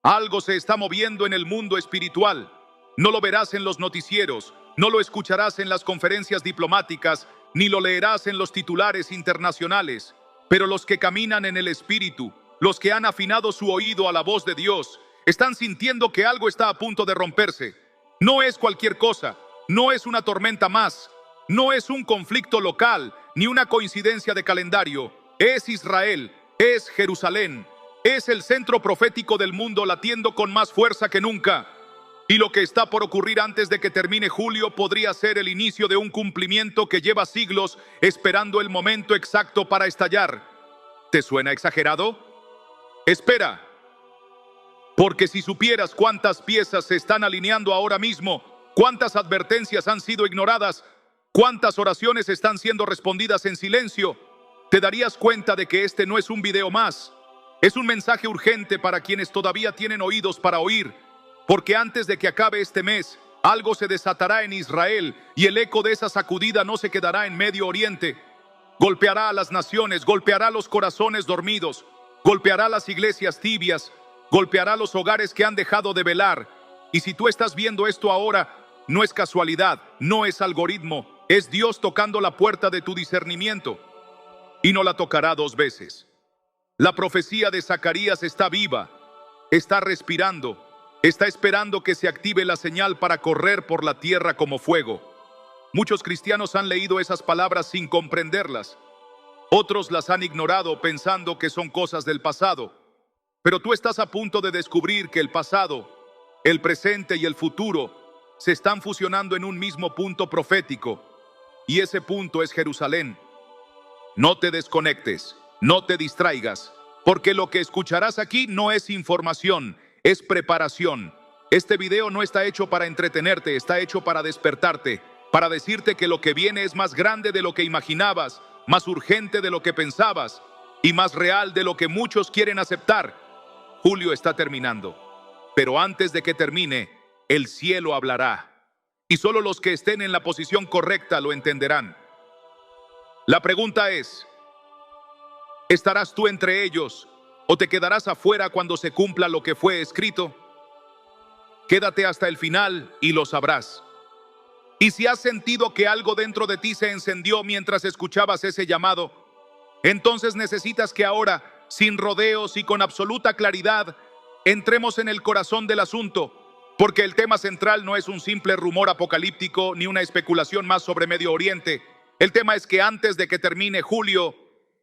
Algo se está moviendo en el mundo espiritual. No lo verás en los noticieros, no lo escucharás en las conferencias diplomáticas, ni lo leerás en los titulares internacionales. Pero los que caminan en el Espíritu, los que han afinado su oído a la voz de Dios, están sintiendo que algo está a punto de romperse. No es cualquier cosa, no es una tormenta más, no es un conflicto local, ni una coincidencia de calendario. Es Israel, es Jerusalén, es el centro profético del mundo latiendo con más fuerza que nunca. Y lo que está por ocurrir antes de que termine julio podría ser el inicio de un cumplimiento que lleva siglos esperando el momento exacto para estallar. ¿Te suena exagerado? Espera, porque si supieras cuántas piezas se están alineando ahora mismo, cuántas advertencias han sido ignoradas, cuántas oraciones están siendo respondidas en silencio, te darías cuenta de que este no es un video más. Es un mensaje urgente para quienes todavía tienen oídos para oír. Porque antes de que acabe este mes, algo se desatará en Israel y el eco de esa sacudida no se quedará en Medio Oriente. Golpeará a las naciones, golpeará los corazones dormidos, golpeará las iglesias tibias, golpeará los hogares que han dejado de velar. Y si tú estás viendo esto ahora, no es casualidad, no es algoritmo, es Dios tocando la puerta de tu discernimiento. Y no la tocará dos veces. La profecía de Zacarías está viva, está respirando. Está esperando que se active la señal para correr por la tierra como fuego. Muchos cristianos han leído esas palabras sin comprenderlas. Otros las han ignorado pensando que son cosas del pasado. Pero tú estás a punto de descubrir que el pasado, el presente y el futuro se están fusionando en un mismo punto profético. Y ese punto es Jerusalén. No te desconectes, no te distraigas, porque lo que escucharás aquí no es información, es preparación. Este video no está hecho para entretenerte, está hecho para despertarte, para decirte que lo que viene es más grande de lo que imaginabas, más urgente de lo que pensabas y más real de lo que muchos quieren aceptar. Julio está terminando, pero antes de que termine, el cielo hablará. Y solo los que estén en la posición correcta lo entenderán. La pregunta es, ¿estarás tú entre ellos? ¿O te quedarás afuera cuando se cumpla lo que fue escrito? Quédate hasta el final y lo sabrás. Y si has sentido que algo dentro de ti se encendió mientras escuchabas ese llamado, entonces necesitas que ahora, sin rodeos y con absoluta claridad, entremos en el corazón del asunto, porque el tema central no es un simple rumor apocalíptico ni una especulación más sobre Medio Oriente. El tema es que antes de que termine julio,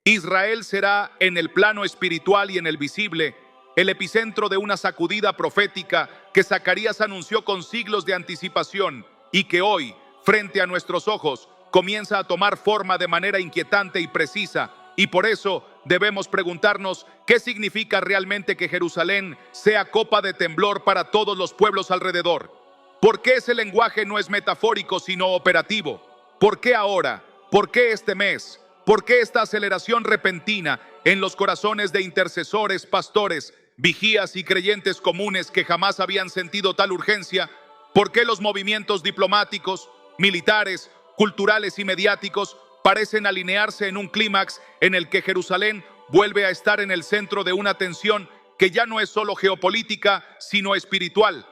Israel será, en el plano espiritual y en el visible, el epicentro de una sacudida profética que Zacarías anunció con siglos de anticipación y que hoy, frente a nuestros ojos, comienza a tomar forma de manera inquietante y precisa. Y por eso debemos preguntarnos qué significa realmente que Jerusalén sea copa de temblor para todos los pueblos alrededor. ¿Por qué ese lenguaje no es metafórico sino operativo? ¿Por qué ahora? ¿Por qué este mes? ¿Por qué esta aceleración repentina en los corazones de intercesores, pastores, vigías y creyentes comunes que jamás habían sentido tal urgencia? ¿Por qué los movimientos diplomáticos, militares, culturales y mediáticos parecen alinearse en un clímax en el que Jerusalén vuelve a estar en el centro de una tensión que ya no es solo geopolítica, sino espiritual?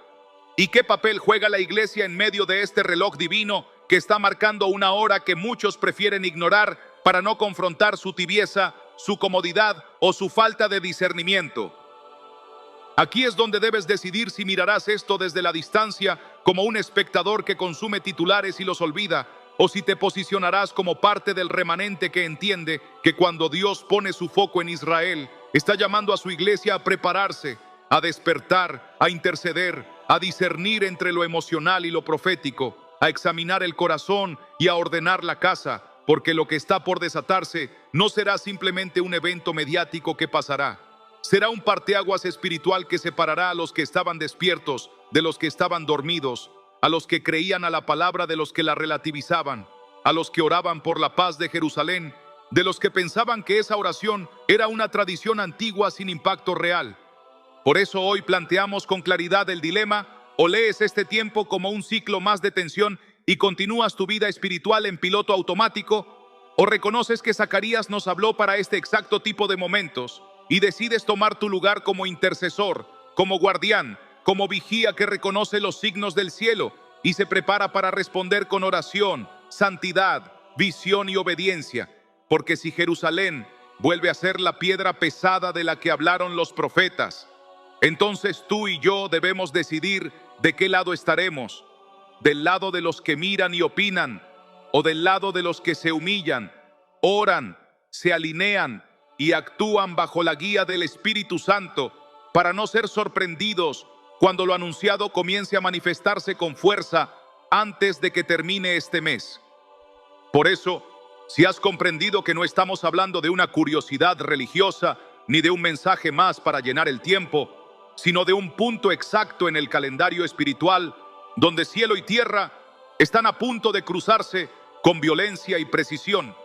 ¿Y qué papel juega la iglesia en medio de este reloj divino que está marcando una hora que muchos prefieren ignorar para no confrontar su tibieza, su comodidad o su falta de discernimiento? Aquí es donde debes decidir si mirarás esto desde la distancia como un espectador que consume titulares y los olvida, o si te posicionarás como parte del remanente que entiende que cuando Dios pone su foco en Israel, está llamando a su iglesia a prepararse, a despertar, a interceder, a discernir entre lo emocional y lo profético, a examinar el corazón y a ordenar la casa, porque lo que está por desatarse no será simplemente un evento mediático que pasará. Será un parteaguas espiritual que separará a los que estaban despiertos de los que estaban dormidos, a los que creían a la palabra de los que la relativizaban, a los que oraban por la paz de Jerusalén, de los que pensaban que esa oración era una tradición antigua sin impacto real. Por eso hoy planteamos con claridad el dilema: o lees este tiempo como un ciclo más de tensión y continúas tu vida espiritual en piloto automático, o reconoces que Zacarías nos habló para este exacto tipo de momentos y decides tomar tu lugar como intercesor, como guardián, como vigía que reconoce los signos del cielo y se prepara para responder con oración, santidad, visión y obediencia. Porque si Jerusalén vuelve a ser la piedra pesada de la que hablaron los profetas, entonces tú y yo debemos decidir de qué lado estaremos: del lado de los que miran y opinan, o del lado de los que se humillan, oran, se alinean y actúan bajo la guía del Espíritu Santo, para no ser sorprendidos cuando lo anunciado comience a manifestarse con fuerza antes de que termine este mes. Por eso, si has comprendido que no estamos hablando de una curiosidad religiosa ni de un mensaje más para llenar el tiempo, sino de un punto exacto en el calendario espiritual, donde cielo y tierra están a punto de cruzarse con violencia y precisión,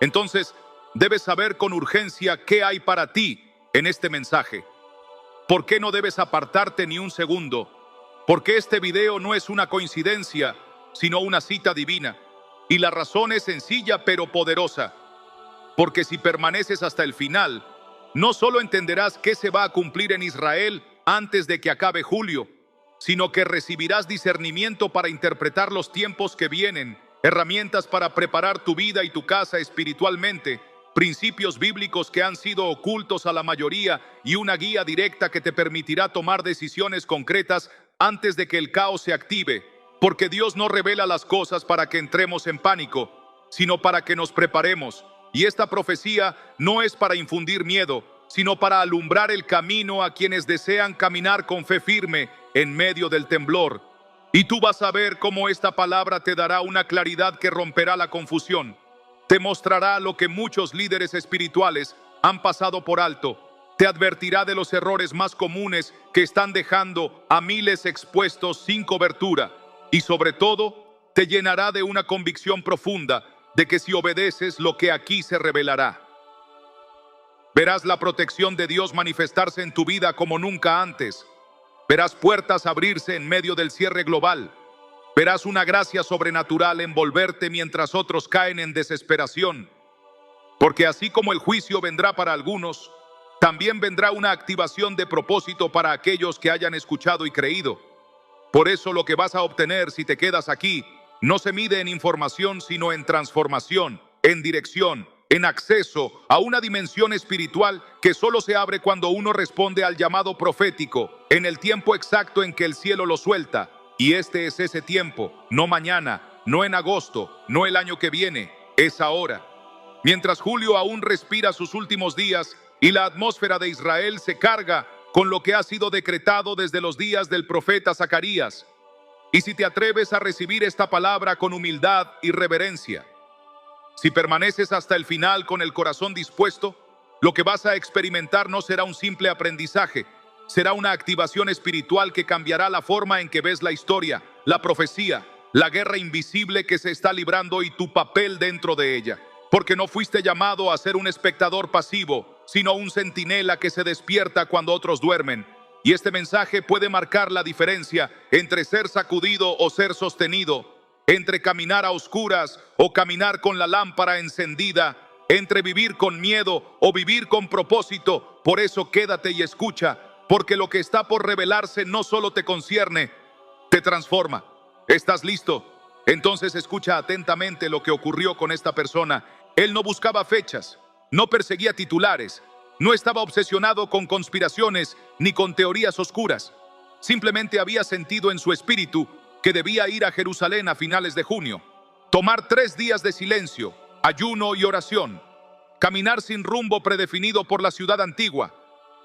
entonces debes saber con urgencia qué hay para ti en este mensaje. ¿Por qué no debes apartarte ni un segundo? Porque este video no es una coincidencia, sino una cita divina. Y la razón es sencilla pero poderosa. Porque si permaneces hasta el final, no solo entenderás qué se va a cumplir en Israel antes de que acabe julio, sino que recibirás discernimiento para interpretar los tiempos que vienen, herramientas para preparar tu vida y tu casa espiritualmente, principios bíblicos que han sido ocultos a la mayoría y una guía directa que te permitirá tomar decisiones concretas antes de que el caos se active. Porque Dios no revela las cosas para que entremos en pánico, sino para que nos preparemos. Y esta profecía no es para infundir miedo, sino para alumbrar el camino a quienes desean caminar con fe firme en medio del temblor. Y tú vas a ver cómo esta palabra te dará una claridad que romperá la confusión. Te mostrará lo que muchos líderes espirituales han pasado por alto. Te advertirá de los errores más comunes que están dejando a miles expuestos sin cobertura. Y sobre todo, te llenará de una convicción profunda de que si obedeces, lo que aquí se revelará. Verás la protección de Dios manifestarse en tu vida como nunca antes. Verás puertas abrirse en medio del cierre global. Verás una gracia sobrenatural envolverte mientras otros caen en desesperación. Porque así como el juicio vendrá para algunos, también vendrá una activación de propósito para aquellos que hayan escuchado y creído. Por eso lo que vas a obtener si te quedas aquí no se mide en información, sino en transformación, en dirección, en acceso a una dimensión espiritual que solo se abre cuando uno responde al llamado profético en el tiempo exacto en que el cielo lo suelta. Y este es ese tiempo, no mañana, no en agosto, no el año que viene, es ahora. Mientras julio aún respira sus últimos días y la atmósfera de Israel se carga con lo que ha sido decretado desde los días del profeta Zacarías. Y si te atreves a recibir esta palabra con humildad y reverencia, si permaneces hasta el final con el corazón dispuesto, lo que vas a experimentar no será un simple aprendizaje, será una activación espiritual que cambiará la forma en que ves la historia, la profecía, la guerra invisible que se está librando y tu papel dentro de ella. Porque no fuiste llamado a ser un espectador pasivo, sino un centinela que se despierta cuando otros duermen. Y este mensaje puede marcar la diferencia entre ser sacudido o ser sostenido, entre caminar a oscuras o caminar con la lámpara encendida, entre vivir con miedo o vivir con propósito. Por eso quédate y escucha, porque lo que está por revelarse no solo te concierne, te transforma. ¿Estás listo? Entonces escucha atentamente lo que ocurrió con esta persona. Él no buscaba fechas, no perseguía titulares, no estaba obsesionado con conspiraciones ni con teorías oscuras. Simplemente había sentido en su espíritu que debía ir a Jerusalén a finales de junio, tomar 3 días de silencio, ayuno y oración, caminar sin rumbo predefinido por la ciudad antigua,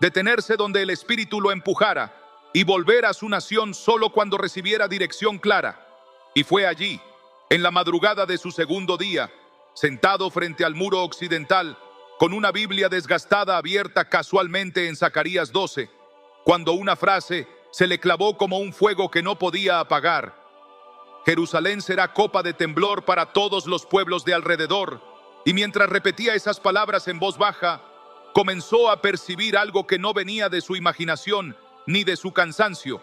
detenerse donde el espíritu lo empujara y volver a su nación solo cuando recibiera dirección clara. Y fue allí, en la madrugada de su segundo día, sentado frente al muro occidental, con una Biblia desgastada abierta casualmente en Zacarías 12, cuando una frase se le clavó como un fuego que no podía apagar. Jerusalén será copa de temblor para todos los pueblos de alrededor. Y mientras repetía esas palabras en voz baja, comenzó a percibir algo que no venía de su imaginación ni de su cansancio.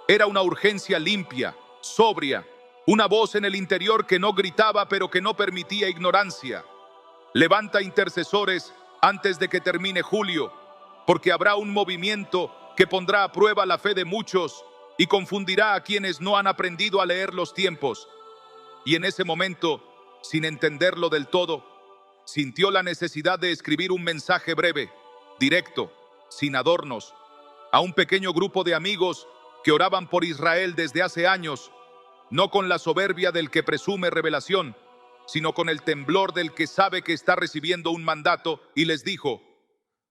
Era una urgencia limpia, sobria, una voz en el interior que no gritaba pero que no permitía ignorancia. Levanta intercesores antes de que termine julio, porque habrá un movimiento que pondrá a prueba la fe de muchos y confundirá a quienes no han aprendido a leer los tiempos. Y en ese momento, sin entenderlo del todo, sintió la necesidad de escribir un mensaje breve, directo, sin adornos, a un pequeño grupo de amigos que oraban por Israel desde hace años, no con la soberbia del que presume revelación, sino con el temblor del que sabe que está recibiendo un mandato, y les dijo: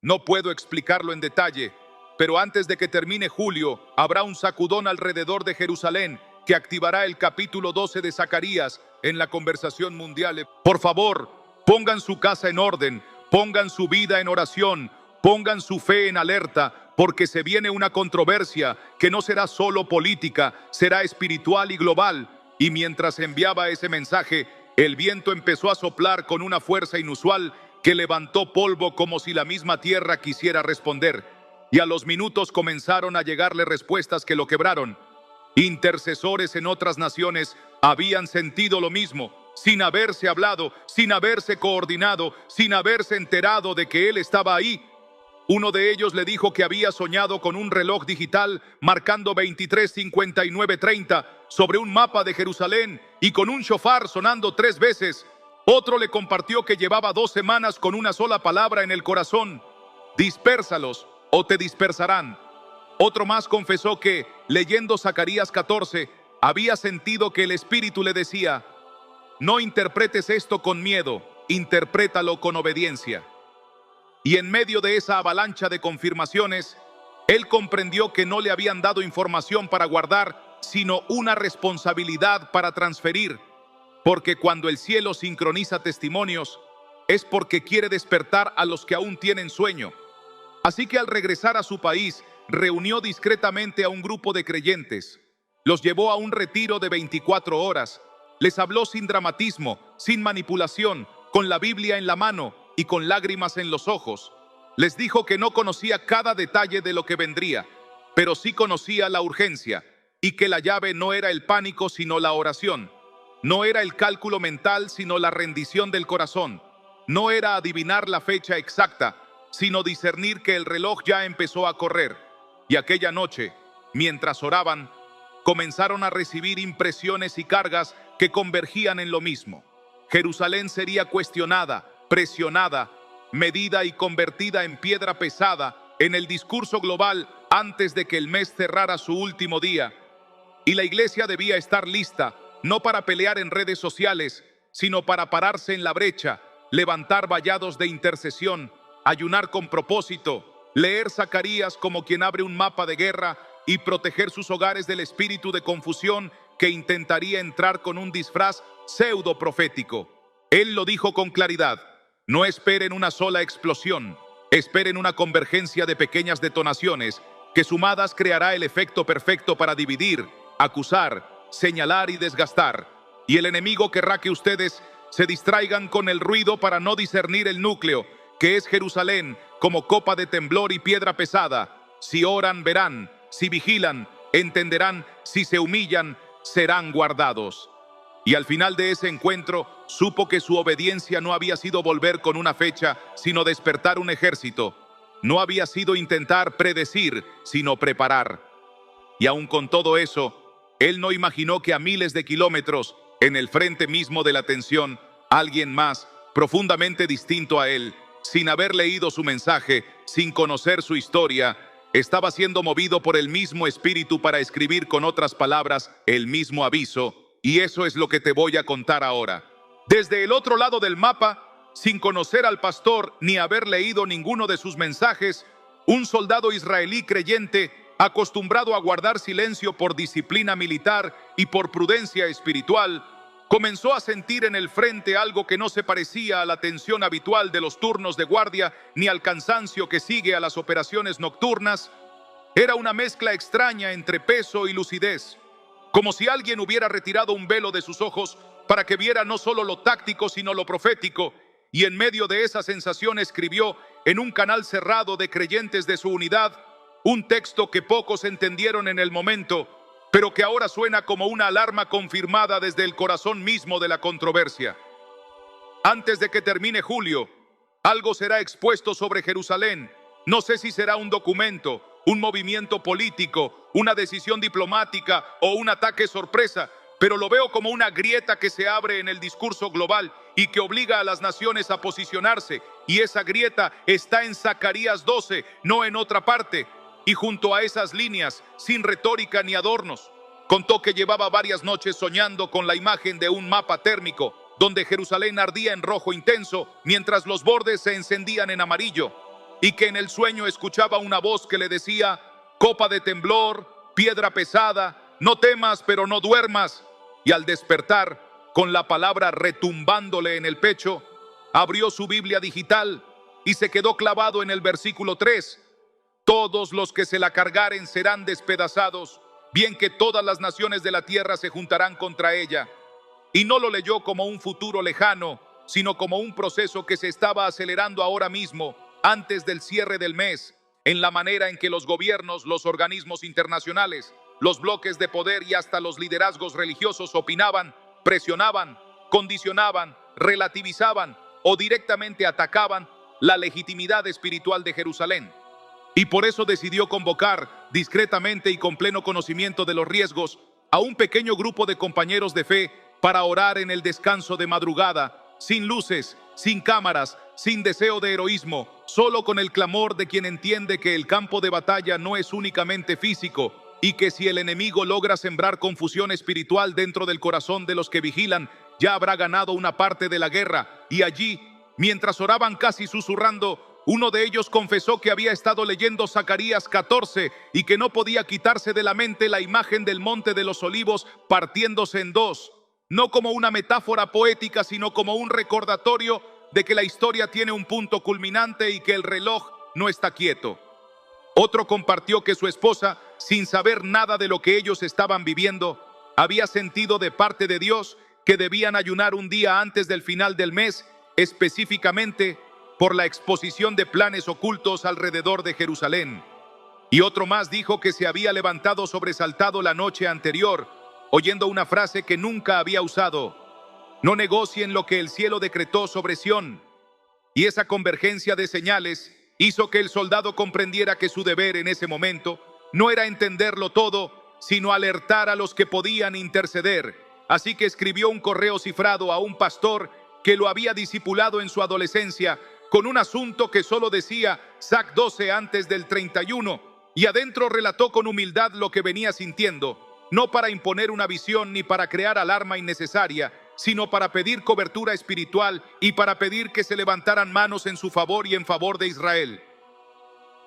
no puedo explicarlo en detalle, pero antes de que termine julio, habrá un sacudón alrededor de Jerusalén que activará el capítulo 12 de Zacarías en la conversación mundial. Por favor, pongan su casa en orden, pongan su vida en oración, pongan su fe en alerta, porque se viene una controversia que no será solo política, será espiritual y global. Y mientras enviaba ese mensaje, el viento empezó a soplar con una fuerza inusual que levantó polvo como si la misma tierra quisiera responder. Y a los minutos comenzaron a llegarle respuestas que lo quebraron. Intercesores en otras naciones habían sentido lo mismo, sin haberse hablado, sin haberse coordinado, sin haberse enterado de que él estaba ahí. Uno de ellos le dijo que había soñado con un reloj digital marcando 23:59:30 sobre un mapa de Jerusalén y con un shofar sonando 3 veces. Otro le compartió que llevaba 2 semanas con una sola palabra en el corazón: dispérsalos o te dispersarán. Otro más confesó que, leyendo Zacarías 14, había sentido que el Espíritu le decía: no interpretes esto con miedo, interprétalo con obediencia. Y en medio de esa avalancha de confirmaciones, él comprendió que no le habían dado información para guardar, sino una responsabilidad para transferir. Porque cuando el cielo sincroniza testimonios, es porque quiere despertar a los que aún tienen sueño. Así que al regresar a su país, reunió discretamente a un grupo de creyentes. Los llevó a un retiro de 24 horas. Les habló sin dramatismo, sin manipulación, con la Biblia en la mano y con lágrimas en los ojos. Les dijo que no conocía cada detalle de lo que vendría, pero sí conocía la urgencia, y que la llave no era el pánico sino la oración. No era el cálculo mental sino la rendición del corazón. No era adivinar la fecha exacta, sino discernir que el reloj ya empezó a correr. Y aquella noche, mientras oraban, comenzaron a recibir impresiones y cargas que convergían en lo mismo. Jerusalén sería cuestionada, presionada, medida y convertida en piedra pesada en el discurso global antes de que el mes cerrara su último día. Y la iglesia debía estar lista, no para pelear en redes sociales, sino para pararse en la brecha, levantar vallados de intercesión, ayunar con propósito, leer Zacarías como quien abre un mapa de guerra y proteger sus hogares del espíritu de confusión que intentaría entrar con un disfraz pseudo profético. Él lo dijo con claridad: no esperen una sola explosión, esperen una convergencia de pequeñas detonaciones que sumadas creará el efecto perfecto para dividir, acusar, señalar y desgastar. Y el enemigo querrá que ustedes se distraigan con el ruido para no discernir el núcleo, que es Jerusalén, como copa de temblor y piedra pesada. Si oran, verán; si vigilan, entenderán; si se humillan, serán guardados. Y al final de ese encuentro, supo que su obediencia no había sido volver con una fecha, sino despertar un ejército. No había sido intentar predecir, sino preparar. Y aun con todo eso, él no imaginó que a miles de kilómetros, en el frente mismo de la tensión, alguien más, profundamente distinto a él, sin haber leído su mensaje, sin conocer su historia, estaba siendo movido por el mismo espíritu para escribir con otras palabras el mismo aviso. Y eso es lo que te voy a contar ahora. Desde el otro lado del mapa, sin conocer al pastor ni haber leído ninguno de sus mensajes, un soldado israelí creyente, acostumbrado a guardar silencio por disciplina militar y por prudencia espiritual, comenzó a sentir en el frente algo que no se parecía a la tensión habitual de los turnos de guardia ni al cansancio que sigue a las operaciones nocturnas. Era una mezcla extraña entre peso y lucidez, como si alguien hubiera retirado un velo de sus ojos para que viera no solo lo táctico sino lo profético, y en medio de esa sensación escribió en un canal cerrado de creyentes de su unidad un texto que pocos entendieron en el momento, pero que ahora suena como una alarma confirmada desde el corazón mismo de la controversia. Antes de que termine julio, algo será expuesto sobre Jerusalén. No sé si será un documento, un movimiento político, una decisión diplomática o un ataque sorpresa, pero lo veo como una grieta que se abre en el discurso global y que obliga a las naciones a posicionarse. Y esa grieta está en Zacarías 12, no en otra parte. Y junto a esas líneas, sin retórica ni adornos, contó que llevaba varias noches soñando con la imagen de un mapa térmico, donde Jerusalén ardía en rojo intenso, mientras los bordes se encendían en amarillo, y que en el sueño escuchaba una voz que le decía: copa de temblor, piedra pesada, no temas pero no duermas. Y al despertar, con la palabra retumbándole en el pecho, abrió su Biblia digital y se quedó clavado en el versículo 3. Todos los que se la cargaren serán despedazados, bien que todas las naciones de la tierra se juntarán contra ella. Y no lo leyó como un futuro lejano, sino como un proceso que se estaba acelerando ahora mismo, antes del cierre del mes, en la manera en que los gobiernos, los organismos internacionales, los bloques de poder y hasta los liderazgos religiosos opinaban, presionaban, condicionaban, relativizaban o directamente atacaban la legitimidad espiritual de Jerusalén. Y por eso decidió convocar, discretamente y con pleno conocimiento de los riesgos, a un pequeño grupo de compañeros de fe para orar en el descanso de madrugada, sin luces, sin cámaras, sin deseo de heroísmo, solo con el clamor de quien entiende que el campo de batalla no es únicamente físico y que si el enemigo logra sembrar confusión espiritual dentro del corazón de los que vigilan, ya habrá ganado una parte de la guerra. Y allí, mientras oraban casi susurrando, uno de ellos confesó que había estado leyendo Zacarías 14 y que no podía quitarse de la mente la imagen del Monte de los Olivos partiéndose en dos, no como una metáfora poética, sino como un recordatorio de que la historia tiene un punto culminante y que el reloj no está quieto. Otro compartió que su esposa, sin saber nada de lo que ellos estaban viviendo, había sentido de parte de Dios que debían ayunar un día antes del final del mes, específicamente por la exposición de planes ocultos alrededor de Jerusalén. Y otro más dijo que se había levantado sobresaltado la noche anterior, oyendo una frase que nunca había usado: no negocien lo que el cielo decretó sobre Sión. Y esa convergencia de señales hizo que el soldado comprendiera que su deber en ese momento no era entenderlo todo, sino alertar a los que podían interceder. Así que escribió un correo cifrado a un pastor que lo había discipulado en su adolescencia, con un asunto que solo decía Zac 12 antes del 31, y adentro relató con humildad lo que venía sintiendo, no para imponer una visión ni para crear alarma innecesaria, sino para pedir cobertura espiritual y para pedir que se levantaran manos en su favor y en favor de Israel.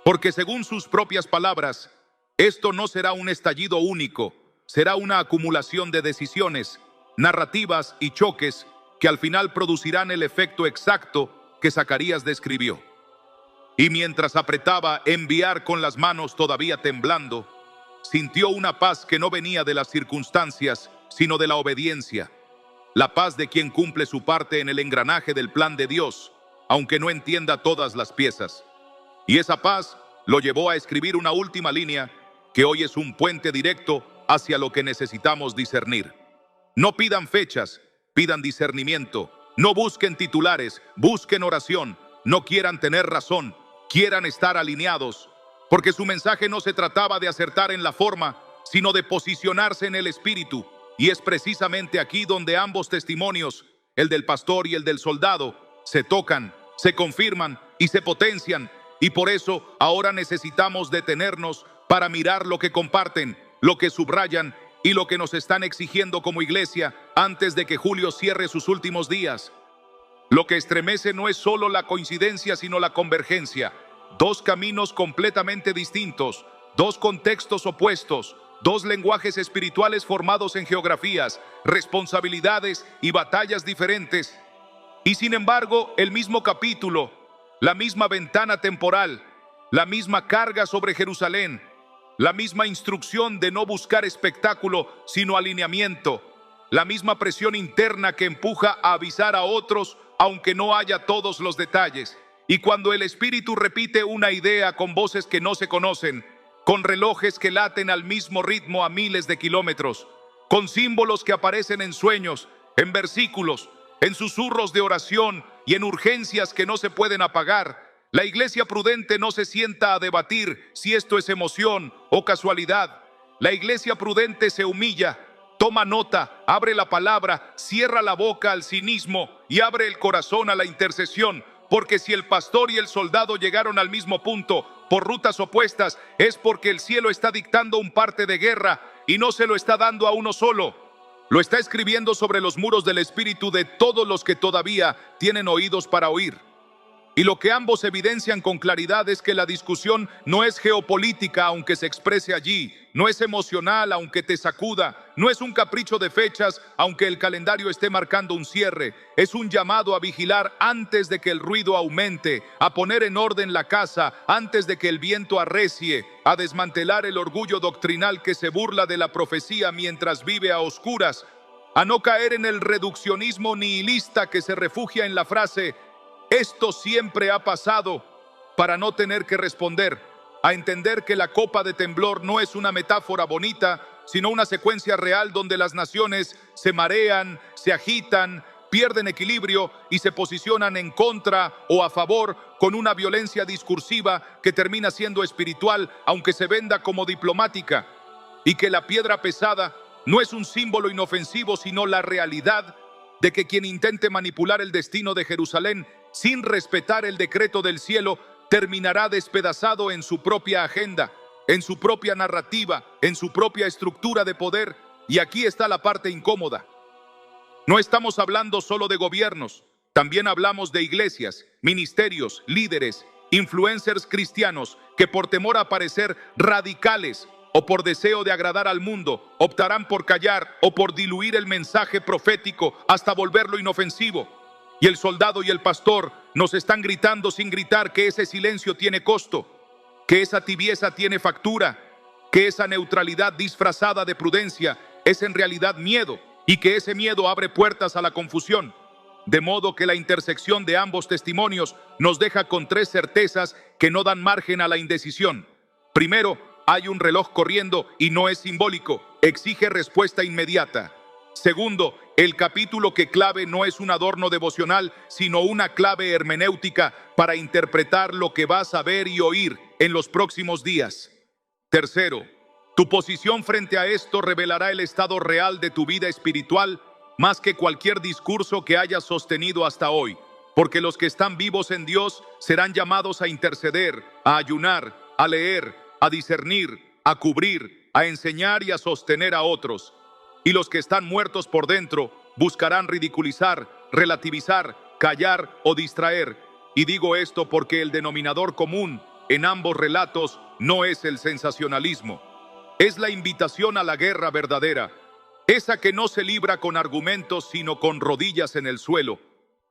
Porque según sus propias palabras, esto no será un estallido único, será una acumulación de decisiones, narrativas y choques que al final producirán el efecto exacto que Zacarías describió. Y mientras apretaba enviar con las manos todavía temblando, sintió una paz que no venía de las circunstancias, sino de la obediencia. La paz de quien cumple su parte en el engranaje del plan de Dios, aunque no entienda todas las piezas. Y esa paz lo llevó a escribir una última línea que hoy es un puente directo hacia lo que necesitamos discernir. No pidan fechas, pidan discernimiento. No busquen titulares, busquen oración. No quieran tener razón, quieran estar alineados. Porque su mensaje no se trataba de acertar en la forma, sino de posicionarse en el espíritu. Y es precisamente aquí donde ambos testimonios, el del pastor y el del soldado, se tocan, se confirman y se potencian. Y por eso ahora necesitamos detenernos para mirar lo que comparten, lo que subrayan y lo que nos están exigiendo como iglesia antes de que julio cierre sus últimos días. Lo que estremece no es solo la coincidencia, sino la convergencia. Dos caminos completamente distintos, dos contextos opuestos, dos lenguajes espirituales formados en geografías, responsabilidades y batallas diferentes. Y sin embargo, el mismo capítulo, la misma ventana temporal, la misma carga sobre Jerusalén, la misma instrucción de no buscar espectáculo, sino alineamiento, la misma presión interna que empuja a avisar a otros, aunque no haya todos los detalles. Y cuando el Espíritu repite una idea con voces que no se conocen, con relojes que laten al mismo ritmo a miles de kilómetros, con símbolos que aparecen en sueños, en versículos, en susurros de oración y en urgencias que no se pueden apagar, La iglesia prudente no se sienta a debatir si esto es emoción o casualidad. La iglesia prudente se humilla, toma nota, abre la palabra, cierra la boca al cinismo y abre el corazón a la intercesión, porque si el pastor y el soldado llegaron al mismo punto por rutas opuestas, es porque el cielo está dictando un parte de guerra y no se lo está dando a uno solo. Lo está escribiendo sobre los muros del espíritu de todos los que todavía tienen oídos para oír. Y lo que ambos evidencian con claridad es que la discusión no es geopolítica, aunque se exprese allí, no es emocional, aunque te sacuda, no es un capricho de fechas, aunque el calendario esté marcando un cierre. Es un llamado a vigilar antes de que el ruido aumente, a poner en orden la casa antes de que el viento arrecie, a desmantelar el orgullo doctrinal que se burla de la profecía mientras vive a oscuras, a no caer en el reduccionismo nihilista que se refugia en la frase "esto siempre ha pasado", para no tener que responder, a entender que la copa de temblor no es una metáfora bonita, sino una secuencia real donde las naciones se marean, se agitan, pierden equilibrio y se posicionan en contra o a favor con una violencia discursiva que termina siendo espiritual, aunque se venda como diplomática, y que la piedra pesada no es un símbolo inofensivo, sino la realidad de que quien intente manipular el destino de Jerusalén sin respetar el decreto del cielo, terminará despedazado en su propia agenda, en su propia narrativa, en su propia estructura de poder. Y aquí está la parte incómoda. No estamos hablando solo de gobiernos, también hablamos de iglesias, ministerios, líderes, influencers cristianos que por temor a parecer radicales o por deseo de agradar al mundo, optarán por callar o por diluir el mensaje profético hasta volverlo inofensivo. Y el soldado y el pastor nos están gritando sin gritar que ese silencio tiene costo, que esa tibieza tiene factura, que esa neutralidad disfrazada de prudencia es en realidad miedo y que ese miedo abre puertas a la confusión. De modo que la intersección de ambos testimonios nos deja con tres certezas que no dan margen a la indecisión. Primero, hay un reloj corriendo y no es simbólico, exige respuesta inmediata. Segundo, el capítulo que clave no es un adorno devocional, sino una clave hermenéutica para interpretar lo que vas a ver y oír en los próximos días. Tercero, tu posición frente a esto revelará el estado real de tu vida espiritual más que cualquier discurso que hayas sostenido hasta hoy, porque los que están vivos en Dios serán llamados a interceder, a ayunar, a leer, a discernir, a cubrir, a enseñar y a sostener a otros. Y los que están muertos por dentro buscarán ridiculizar, relativizar, callar o distraer. Y digo esto porque el denominador común en ambos relatos no es el sensacionalismo. Es la invitación a la guerra verdadera, esa que no se libra con argumentos sino con rodillas en el suelo,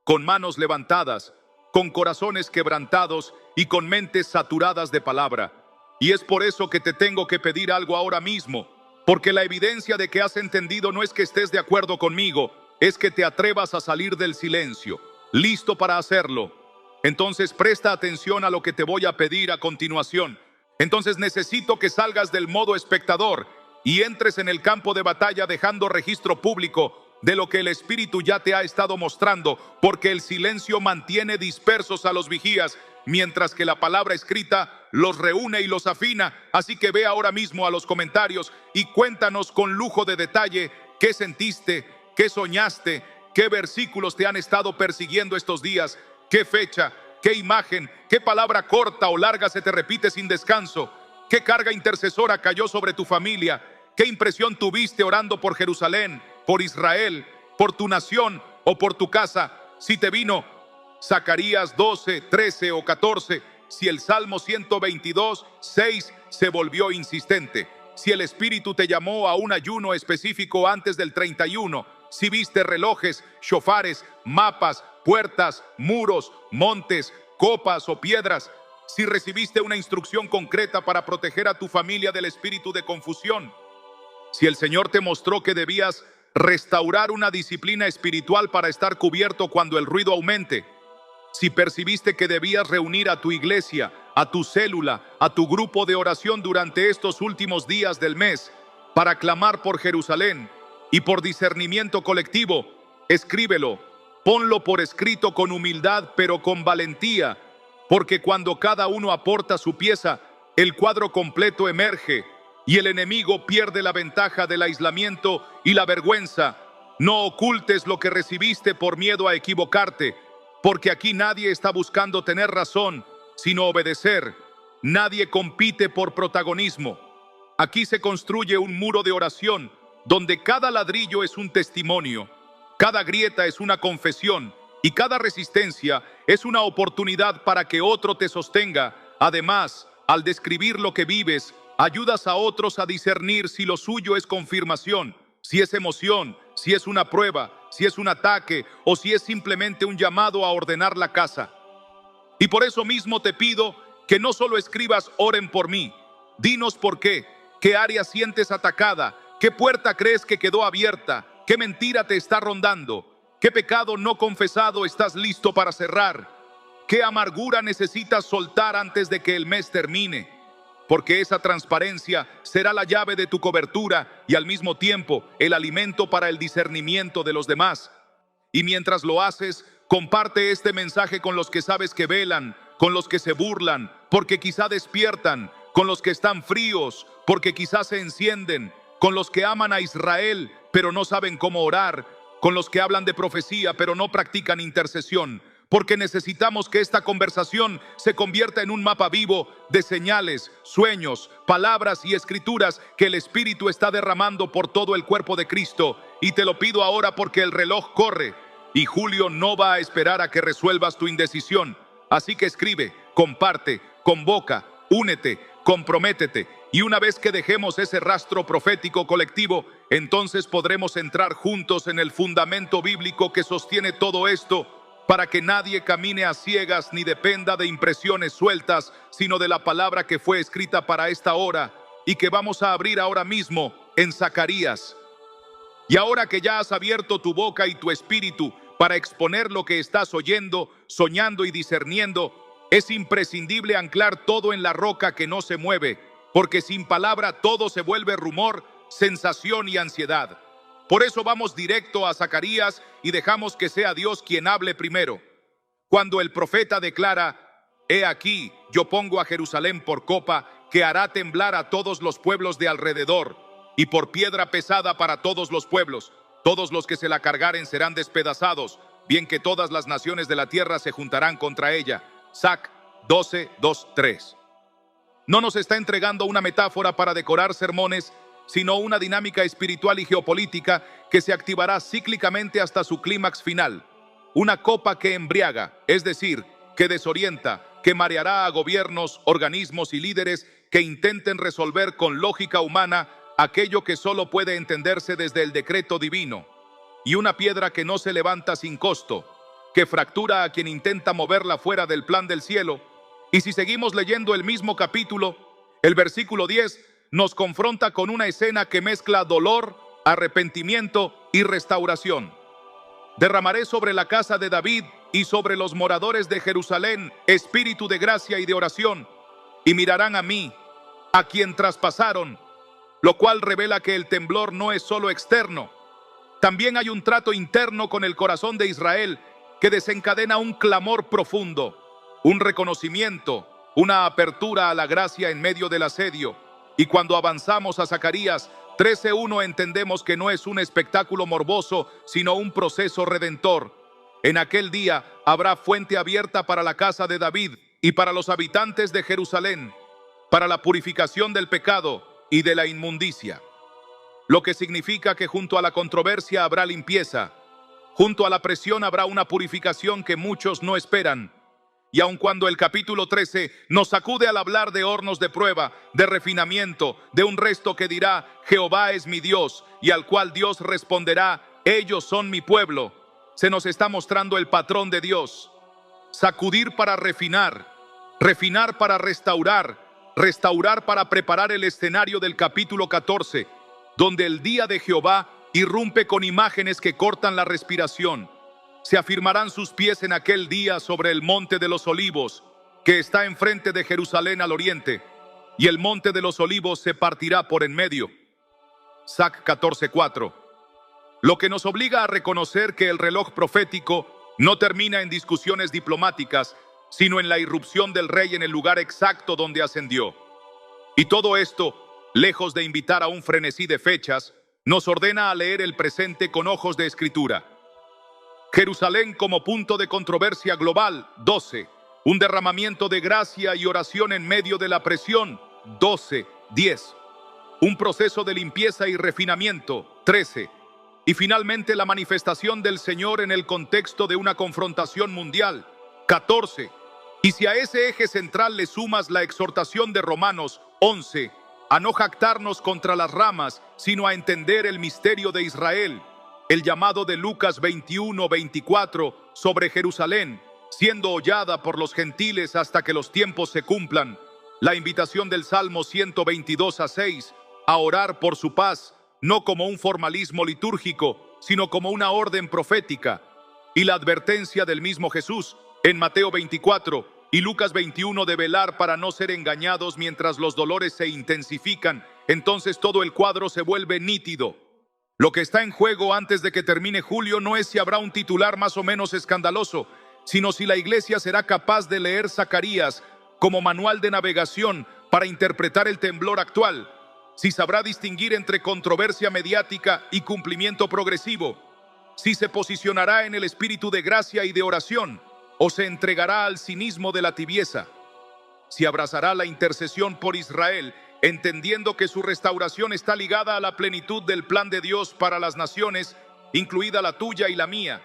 con manos levantadas, con corazones quebrantados y con mentes saturadas de palabra. Y es por eso que te tengo que pedir algo ahora mismo, porque la evidencia de que has entendido no es que estés de acuerdo conmigo, es que te atrevas a salir del silencio, listo para hacerlo. Entonces presta atención a lo que te voy a pedir a continuación. Entonces necesito que salgas del modo espectador y entres en el campo de batalla dejando registro público de lo que el Espíritu ya te ha estado mostrando, porque el silencio mantiene dispersos a los vigías, mientras que la palabra escrita los reúne y los afina. Así que ve ahora mismo a los comentarios y cuéntanos con lujo de detalle qué sentiste, qué soñaste, qué versículos te han estado persiguiendo estos días, qué fecha, qué imagen, qué palabra corta o larga se te repite sin descanso, qué carga intercesora cayó sobre tu familia, qué impresión tuviste orando por Jerusalén, por Israel, por tu nación o por tu casa. Si te vino Zacarías 12, 13 o 14, si el Salmo 122, 6 se volvió insistente, si el Espíritu te llamó a un ayuno específico antes del 31, si viste relojes, shofares, mapas, puertas, muros, montes, copas o piedras, si recibiste una instrucción concreta para proteger a tu familia del espíritu de confusión, si el Señor te mostró que debías restaurar una disciplina espiritual para estar cubierto cuando el ruido aumente, si percibiste que debías reunir a tu iglesia, a tu célula, a tu grupo de oración durante estos últimos días del mes para clamar por Jerusalén y por discernimiento colectivo, escríbelo, ponlo por escrito con humildad pero con valentía, porque cuando cada uno aporta su pieza, el cuadro completo emerge y el enemigo pierde la ventaja del aislamiento y la vergüenza. No ocultes lo que recibiste por miedo a equivocarte, porque aquí nadie está buscando tener razón, sino obedecer. Nadie compite por protagonismo. Aquí se construye un muro de oración, donde cada ladrillo es un testimonio, cada grieta es una confesión y cada resistencia es una oportunidad para que otro te sostenga. Además, al describir lo que vives, ayudas a otros a discernir si lo suyo es confirmación, si es emoción, si es una prueba, si es un ataque o si es simplemente un llamado a ordenar la casa. Y por eso mismo te pido que no solo escribas oren por mí. Dinos por qué área sientes atacada, qué puerta crees que quedó abierta, qué mentira te está rondando, qué pecado no confesado estás listo para cerrar, qué amargura necesitas soltar antes de que el mes termine. Porque esa transparencia será la llave de tu cobertura y al mismo tiempo el alimento para el discernimiento de los demás. Y mientras lo haces, comparte este mensaje con los que sabes que velan, con los que se burlan, porque quizá despiertan, con los que están fríos, porque quizá se encienden, con los que aman a Israel, pero no saben cómo orar, con los que hablan de profecía, pero no practican intercesión. Porque necesitamos que esta conversación se convierta en un mapa vivo de señales, sueños, palabras y escrituras que el Espíritu está derramando por todo el cuerpo de Cristo. Y te lo pido ahora porque el reloj corre y Julio no va a esperar a que resuelvas tu indecisión. Así que escribe, comparte, convoca, únete, comprométete. Y una vez que dejemos ese rastro profético colectivo, entonces podremos entrar juntos en el fundamento bíblico que sostiene todo esto, para que nadie camine a ciegas ni dependa de impresiones sueltas, sino de la palabra que fue escrita para esta hora y que vamos a abrir ahora mismo en Zacarías. Y ahora que ya has abierto tu boca y tu espíritu para exponer lo que estás oyendo, soñando y discerniendo, es imprescindible anclar todo en la roca que no se mueve, porque sin palabra todo se vuelve rumor, sensación y ansiedad. Por eso vamos directo a Zacarías y dejamos que sea Dios quien hable primero. Cuando el profeta declara, he aquí, yo pongo a Jerusalén por copa, que hará temblar a todos los pueblos de alrededor, y por piedra pesada para todos los pueblos. Todos los que se la cargaren serán despedazados, bien que todas las naciones de la tierra se juntarán contra ella. Zac 12, 2, 3. No nos está entregando una metáfora para decorar sermones, sino una dinámica espiritual y geopolítica que se activará cíclicamente hasta su clímax final. Una copa que embriaga, es decir, que desorienta, que mareará a gobiernos, organismos y líderes que intenten resolver con lógica humana aquello que solo puede entenderse desde el decreto divino. Y una piedra que no se levanta sin costo, que fractura a quien intenta moverla fuera del plan del cielo. Y si seguimos leyendo el mismo capítulo, el versículo 10 nos confronta con una escena que mezcla dolor, arrepentimiento y restauración. Derramaré sobre la casa de David y sobre los moradores de Jerusalén espíritu de gracia y de oración, y mirarán a mí, a quien traspasaron, lo cual revela que el temblor no es solo externo. También hay un trato interno con el corazón de Israel que desencadena un clamor profundo, un reconocimiento, una apertura a la gracia en medio del asedio. Y cuando avanzamos a Zacarías 13:1 entendemos que no es un espectáculo morboso, sino un proceso redentor. En aquel día habrá fuente abierta para la casa de David y para los habitantes de Jerusalén, para la purificación del pecado y de la inmundicia. Lo que significa que junto a la controversia habrá limpieza, junto a la presión habrá una purificación que muchos no esperan. Y aun cuando el capítulo 13 nos sacude al hablar de hornos de prueba, de refinamiento, de un resto que dirá, Jehová es mi Dios, y al cual Dios responderá, ellos son mi pueblo, se nos está mostrando el patrón de Dios. Sacudir para refinar, refinar para restaurar, restaurar para preparar el escenario del capítulo 14, donde el día de Jehová irrumpe con imágenes que cortan la respiración. Se afirmarán sus pies en aquel día sobre el monte de los olivos, que está enfrente de Jerusalén al oriente, y el monte de los olivos se partirá por en medio. Zac 14:4. Lo que nos obliga a reconocer que el reloj profético no termina en discusiones diplomáticas, sino en la irrupción del Rey en el lugar exacto donde ascendió. Y todo esto, lejos de invitar a un frenesí de fechas, nos ordena a leer el presente con ojos de escritura. Jerusalén como punto de controversia global, 12. Un derramamiento de gracia y oración en medio de la presión, 12, 10. Un proceso de limpieza y refinamiento, 13. Y finalmente la manifestación del Señor en el contexto de una confrontación mundial, 14. Y si a ese eje central le sumas la exhortación de Romanos, 11, a no jactarnos contra las ramas, sino a entender el misterio de Israel, el llamado de Lucas 21, 24 sobre Jerusalén, siendo hollada por los gentiles hasta que los tiempos se cumplan, la invitación del Salmo 122 a 6, a orar por su paz, no como un formalismo litúrgico, sino como una orden profética, y la advertencia del mismo Jesús en Mateo 24 y Lucas 21 de velar para no ser engañados mientras los dolores se intensifican, entonces todo el cuadro se vuelve nítido. Lo que está en juego antes de que termine julio no es si habrá un titular más o menos escandaloso, sino si la iglesia será capaz de leer Zacarías como manual de navegación para interpretar el temblor actual, si sabrá distinguir entre controversia mediática y cumplimiento progresivo, si se posicionará en el espíritu de gracia y de oración, o se entregará al cinismo de la tibieza, si abrazará la intercesión por Israel, entendiendo que su restauración está ligada a la plenitud del plan de Dios para las naciones, incluida la tuya y la mía,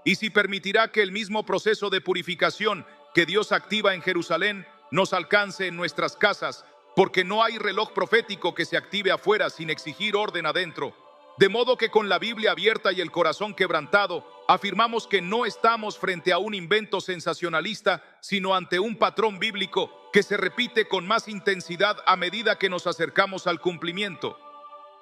y si permitirá que el mismo proceso de purificación que Dios activa en Jerusalén nos alcance en nuestras casas, porque no hay reloj profético que se active afuera sin exigir orden adentro. De modo que con la Biblia abierta y el corazón quebrantado, afirmamos que no estamos frente a un invento sensacionalista, sino ante un patrón bíblico que se repite con más intensidad a medida que nos acercamos al cumplimiento.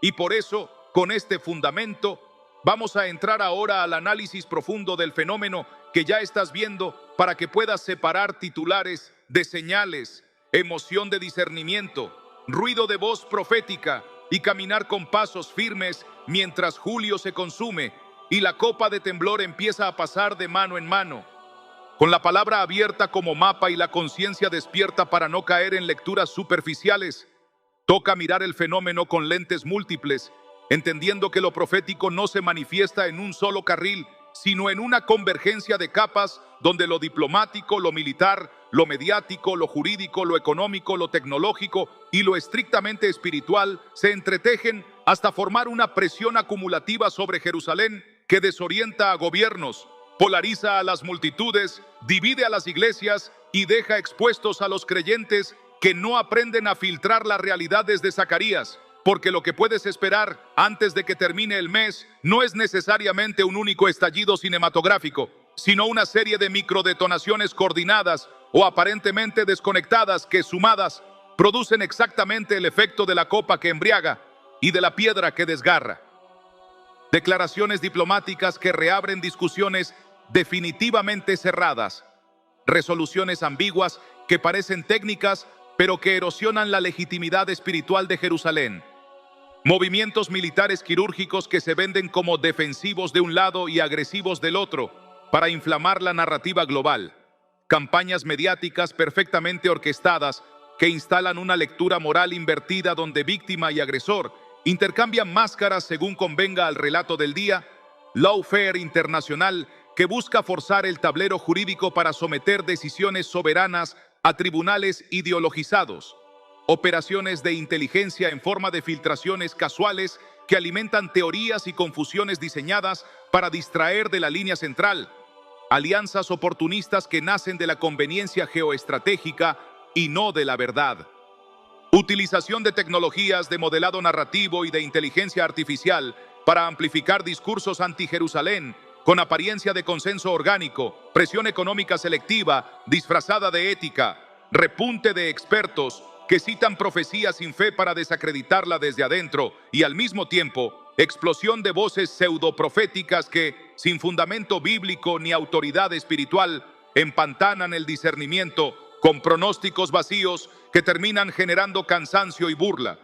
Y por eso, con este fundamento, vamos a entrar ahora al análisis profundo del fenómeno que ya estás viendo para que puedas separar titulares de señales, emoción de discernimiento, ruido de voz profética y caminar con pasos firmes mientras julio se consume y la copa de temblor empieza a pasar de mano en mano. Con la palabra abierta como mapa y la conciencia despierta para no caer en lecturas superficiales, toca mirar el fenómeno con lentes múltiples, entendiendo que lo profético no se manifiesta en un solo carril, sino en una convergencia de capas donde lo diplomático, lo militar, lo mediático, lo jurídico, lo económico, lo tecnológico y lo estrictamente espiritual se entretejen hasta formar una presión acumulativa sobre Jerusalén que desorienta a gobiernos, polariza a las multitudes, divide a las iglesias y deja expuestos a los creyentes que no aprenden a filtrar la realidad desde Zacarías, porque lo que puedes esperar antes de que termine el mes no es necesariamente un único estallido cinematográfico, sino una serie de microdetonaciones coordinadas o aparentemente desconectadas que, sumadas, producen exactamente el efecto de la copa que embriaga y de la piedra que desgarra. Declaraciones diplomáticas que reabren discusiones definitivamente cerradas, resoluciones ambiguas que parecen técnicas pero que erosionan la legitimidad espiritual de Jerusalén, movimientos militares quirúrgicos que se venden como defensivos de un lado y agresivos del otro para inflamar la narrativa global, campañas mediáticas perfectamente orquestadas que instalan una lectura moral invertida donde víctima y agresor intercambian máscaras según convenga al relato del día, lawfare internacional que busca forzar el tablero jurídico para someter decisiones soberanas a tribunales ideologizados, operaciones de inteligencia en forma de filtraciones casuales que alimentan teorías y confusiones diseñadas para distraer de la línea central, alianzas oportunistas que nacen de la conveniencia geoestratégica y no de la verdad. Utilización de tecnologías de modelado narrativo y de inteligencia artificial para amplificar discursos anti-Jerusalén con apariencia de consenso orgánico, presión económica selectiva disfrazada de ética, repunte de expertos que citan profecías sin fe para desacreditarla desde adentro y al mismo tiempo explosión de voces pseudoproféticas que, sin fundamento bíblico ni autoridad espiritual, empantanan el discernimiento con pronósticos vacíos que terminan generando cansancio y burla.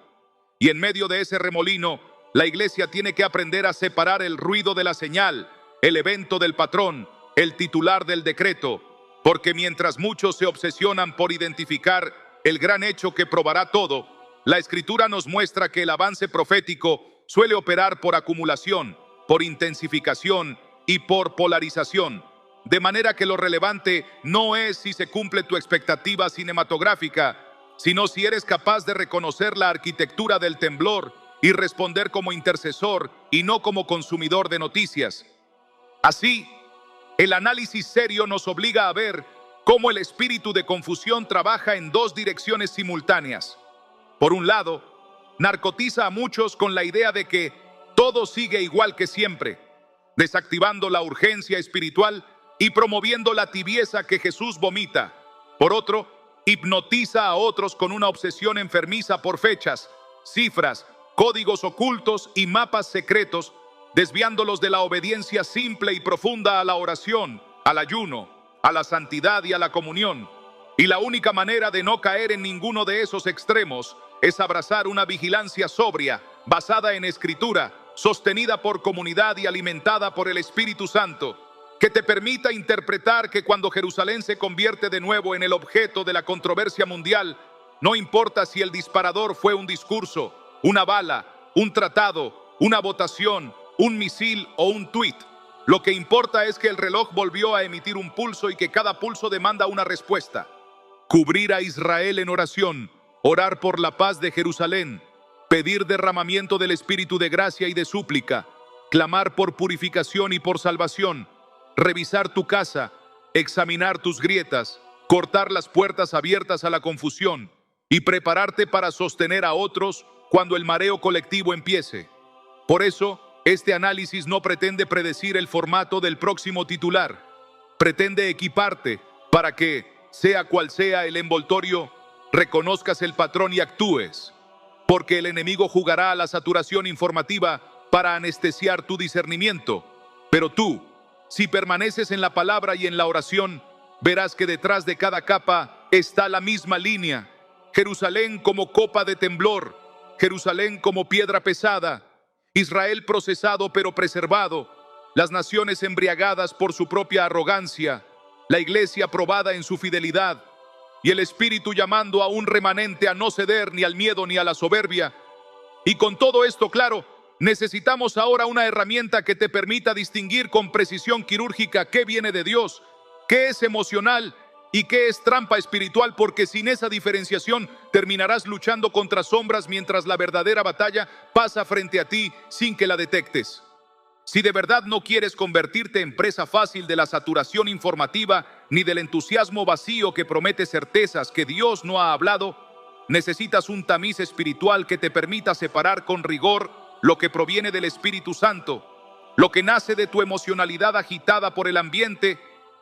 Y en medio de ese remolino, la iglesia tiene que aprender a separar el ruido de la señal, el evento del patrón, el titular del decreto, Porque mientras muchos se obsesionan por identificar el gran hecho que probará todo, la Escritura nos muestra que el avance profético suele operar por acumulación, por intensificación y por polarización. De manera que lo relevante no es si se cumple tu expectativa cinematográfica, sino si eres capaz de reconocer la arquitectura del temblor y responder como intercesor y no como consumidor de noticias. Así, el análisis serio nos obliga a ver cómo el espíritu de confusión trabaja en dos direcciones simultáneas. Por un lado, narcotiza a muchos con la idea de que todo sigue igual que siempre, desactivando la urgencia espiritual y promoviendo la tibieza que Jesús vomita. Por otro, hipnotiza a otros con una obsesión enfermiza por fechas, cifras, códigos ocultos y mapas secretos, desviándolos de la obediencia simple y profunda a la oración, al ayuno, a la santidad y a la comunión. Y la única manera de no caer en ninguno de esos extremos es abrazar una vigilancia sobria, basada en Escritura, sostenida por comunidad y alimentada por el Espíritu Santo, que te permita interpretar que cuando Jerusalén se convierte de nuevo en el objeto de la controversia mundial, no importa si el disparador fue un discurso, una bala, un tratado, una votación, un misil o un tuit. Lo que importa es que el reloj volvió a emitir un pulso y que cada pulso demanda una respuesta. Cubrir a Israel en oración, orar por la paz de Jerusalén, pedir derramamiento del Espíritu de gracia y de súplica, clamar por purificación y por salvación, revisar tu casa, examinar tus grietas, cortar las puertas abiertas a la confusión y prepararte para sostener a otros cuando el mareo colectivo empiece. Por eso, este análisis no pretende predecir el formato del próximo titular. Pretende equiparte para que, sea cual sea el envoltorio, reconozcas el patrón y actúes. Porque el enemigo jugará a la saturación informativa para anestesiar tu discernimiento. Pero tú, si permaneces en la palabra y en la oración, verás que detrás de cada capa está la misma línea. Jerusalén como copa de temblor, Jerusalén como piedra pesada, Israel procesado pero preservado, las naciones embriagadas por su propia arrogancia, la iglesia probada en su fidelidad, y el Espíritu llamando a un remanente a no ceder ni al miedo ni a la soberbia. Y con todo esto claro, necesitamos ahora una herramienta que te permita distinguir con precisión quirúrgica qué viene de Dios, qué es emocional y qué es trampa espiritual, porque sin esa diferenciación terminarás luchando contra sombras mientras la verdadera batalla pasa frente a ti sin que la detectes. Si de verdad no quieres convertirte en presa fácil de la saturación informativa ni del entusiasmo vacío que promete certezas que Dios no ha hablado, necesitas un tamiz espiritual que te permita separar con rigor lo que proviene del Espíritu Santo, lo que nace de tu emocionalidad agitada por el ambiente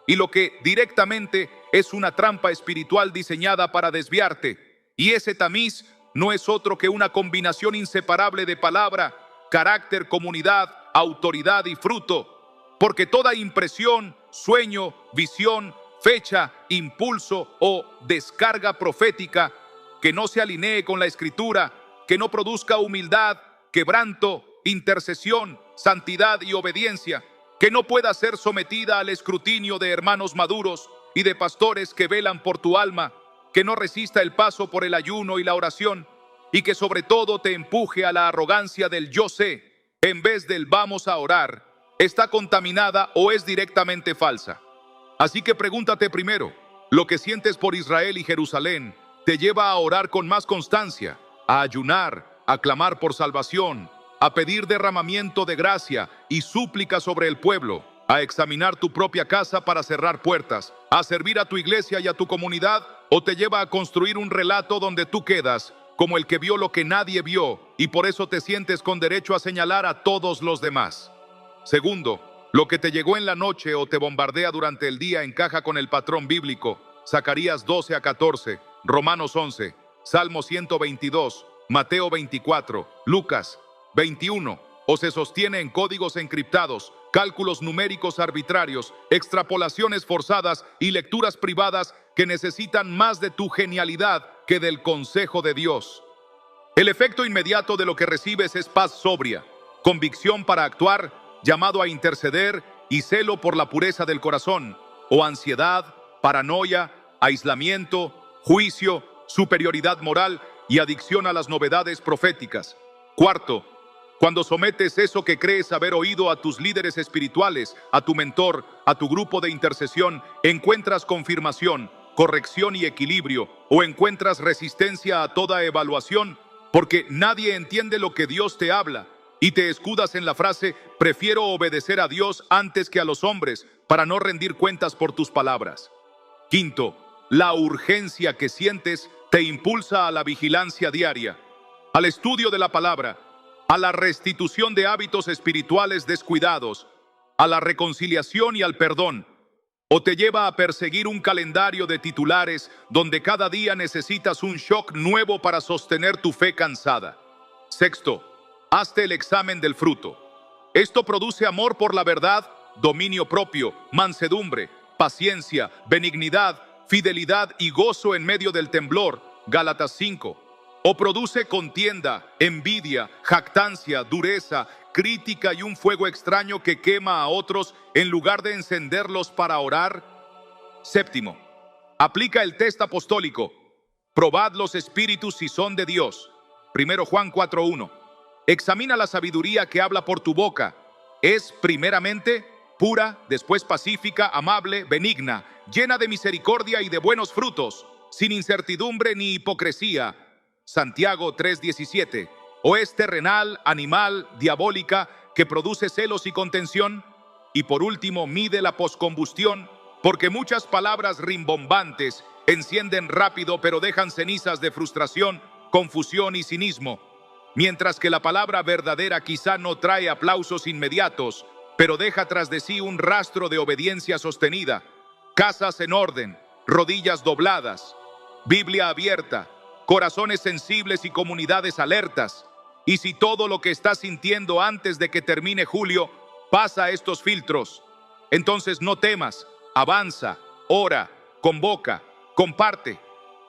y lo que directamente es una trampa espiritual diseñada para desviarte. Y ese tamiz no es otro que una combinación inseparable de palabra, carácter, comunidad, autoridad y fruto. Porque toda impresión, sueño, visión, fecha, impulso o descarga profética que no se alinee con la Escritura, que no produzca humildad, quebranto, intercesión, santidad y obediencia, que no pueda ser sometida al escrutinio de hermanos maduros y de pastores que velan por tu alma, que no resista el paso por el ayuno y la oración, y que sobre todo te empuje a la arrogancia del yo sé, en vez del vamos a orar, está contaminada o es directamente falsa. Así que pregúntate primero, ¿lo que sientes por Israel y Jerusalén te lleva a orar con más constancia, a ayunar, a clamar por salvación, a pedir derramamiento de gracia y súplica sobre el pueblo, a examinar tu propia casa para cerrar puertas, a servir a tu iglesia y a tu comunidad, o te lleva a construir un relato donde tú quedas como el que vio lo que nadie vio y por eso te sientes con derecho a señalar a todos los demás? Segundo, lo que te llegó en la noche o te bombardea durante el día encaja con el patrón bíblico. Zacarías 12-14, Romanos 11, Salmo 122, Mateo 24, Lucas 21, o se sostiene en códigos encriptados, cálculos numéricos arbitrarios, extrapolaciones forzadas y lecturas privadas que necesitan más de tu genialidad que del consejo de Dios. El efecto inmediato de lo que recibes es paz sobria, convicción para actuar, llamado a interceder y celo por la pureza del corazón, o ansiedad, paranoia, aislamiento, juicio, superioridad moral y adicción a las novedades proféticas. Cuarto, cuando sometes eso que crees haber oído a tus líderes espirituales, a tu mentor, a tu grupo de intercesión, encuentras confirmación, corrección y equilibrio, o encuentras resistencia a toda evaluación, porque nadie entiende lo que Dios te habla, y te escudas en la frase, prefiero obedecer a Dios antes que a los hombres, para no rendir cuentas por tus palabras. Quinto, la urgencia que sientes te impulsa a la vigilancia diaria, al estudio de la palabra, a la restitución de hábitos espirituales descuidados, a la reconciliación y al perdón, o te lleva a perseguir un calendario de titulares donde cada día necesitas un shock nuevo para sostener tu fe cansada. Sexto, hazte el examen del fruto. Esto produce amor por la verdad, dominio propio, mansedumbre, paciencia, benignidad, fidelidad y gozo en medio del temblor. Gálatas 5. O produce contienda, envidia, jactancia, dureza, crítica y un fuego extraño que quema a otros en lugar de encenderlos para orar. Séptimo, aplica el test apostólico. Probad los espíritus si son de Dios. 1 Juan 4:1. Examina la sabiduría que habla por tu boca. Es primeramente pura, después pacífica, amable, benigna, llena de misericordia y de buenos frutos, sin incertidumbre ni hipocresía. Santiago 3:17. ¿O es terrenal, animal, diabólica, que produce celos y contención? Y por último, mide la poscombustión, porque muchas palabras rimbombantes encienden rápido pero dejan cenizas de frustración, confusión y cinismo, mientras que la palabra verdadera quizá no trae aplausos inmediatos, pero deja tras de sí un rastro de obediencia sostenida, casas en orden, rodillas dobladas, Biblia abierta, corazones sensibles y comunidades alertas. Y si todo lo que estás sintiendo antes de que termine julio pasa estos filtros, entonces no temas, avanza, ora, convoca, comparte,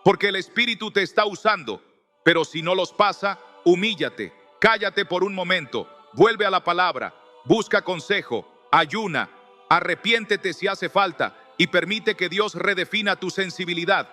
porque el Espíritu te está usando. Pero si no los pasa, humíllate, cállate por un momento, vuelve a la palabra, busca consejo, ayuna, arrepiéntete si hace falta y permite que Dios redefina tu sensibilidad.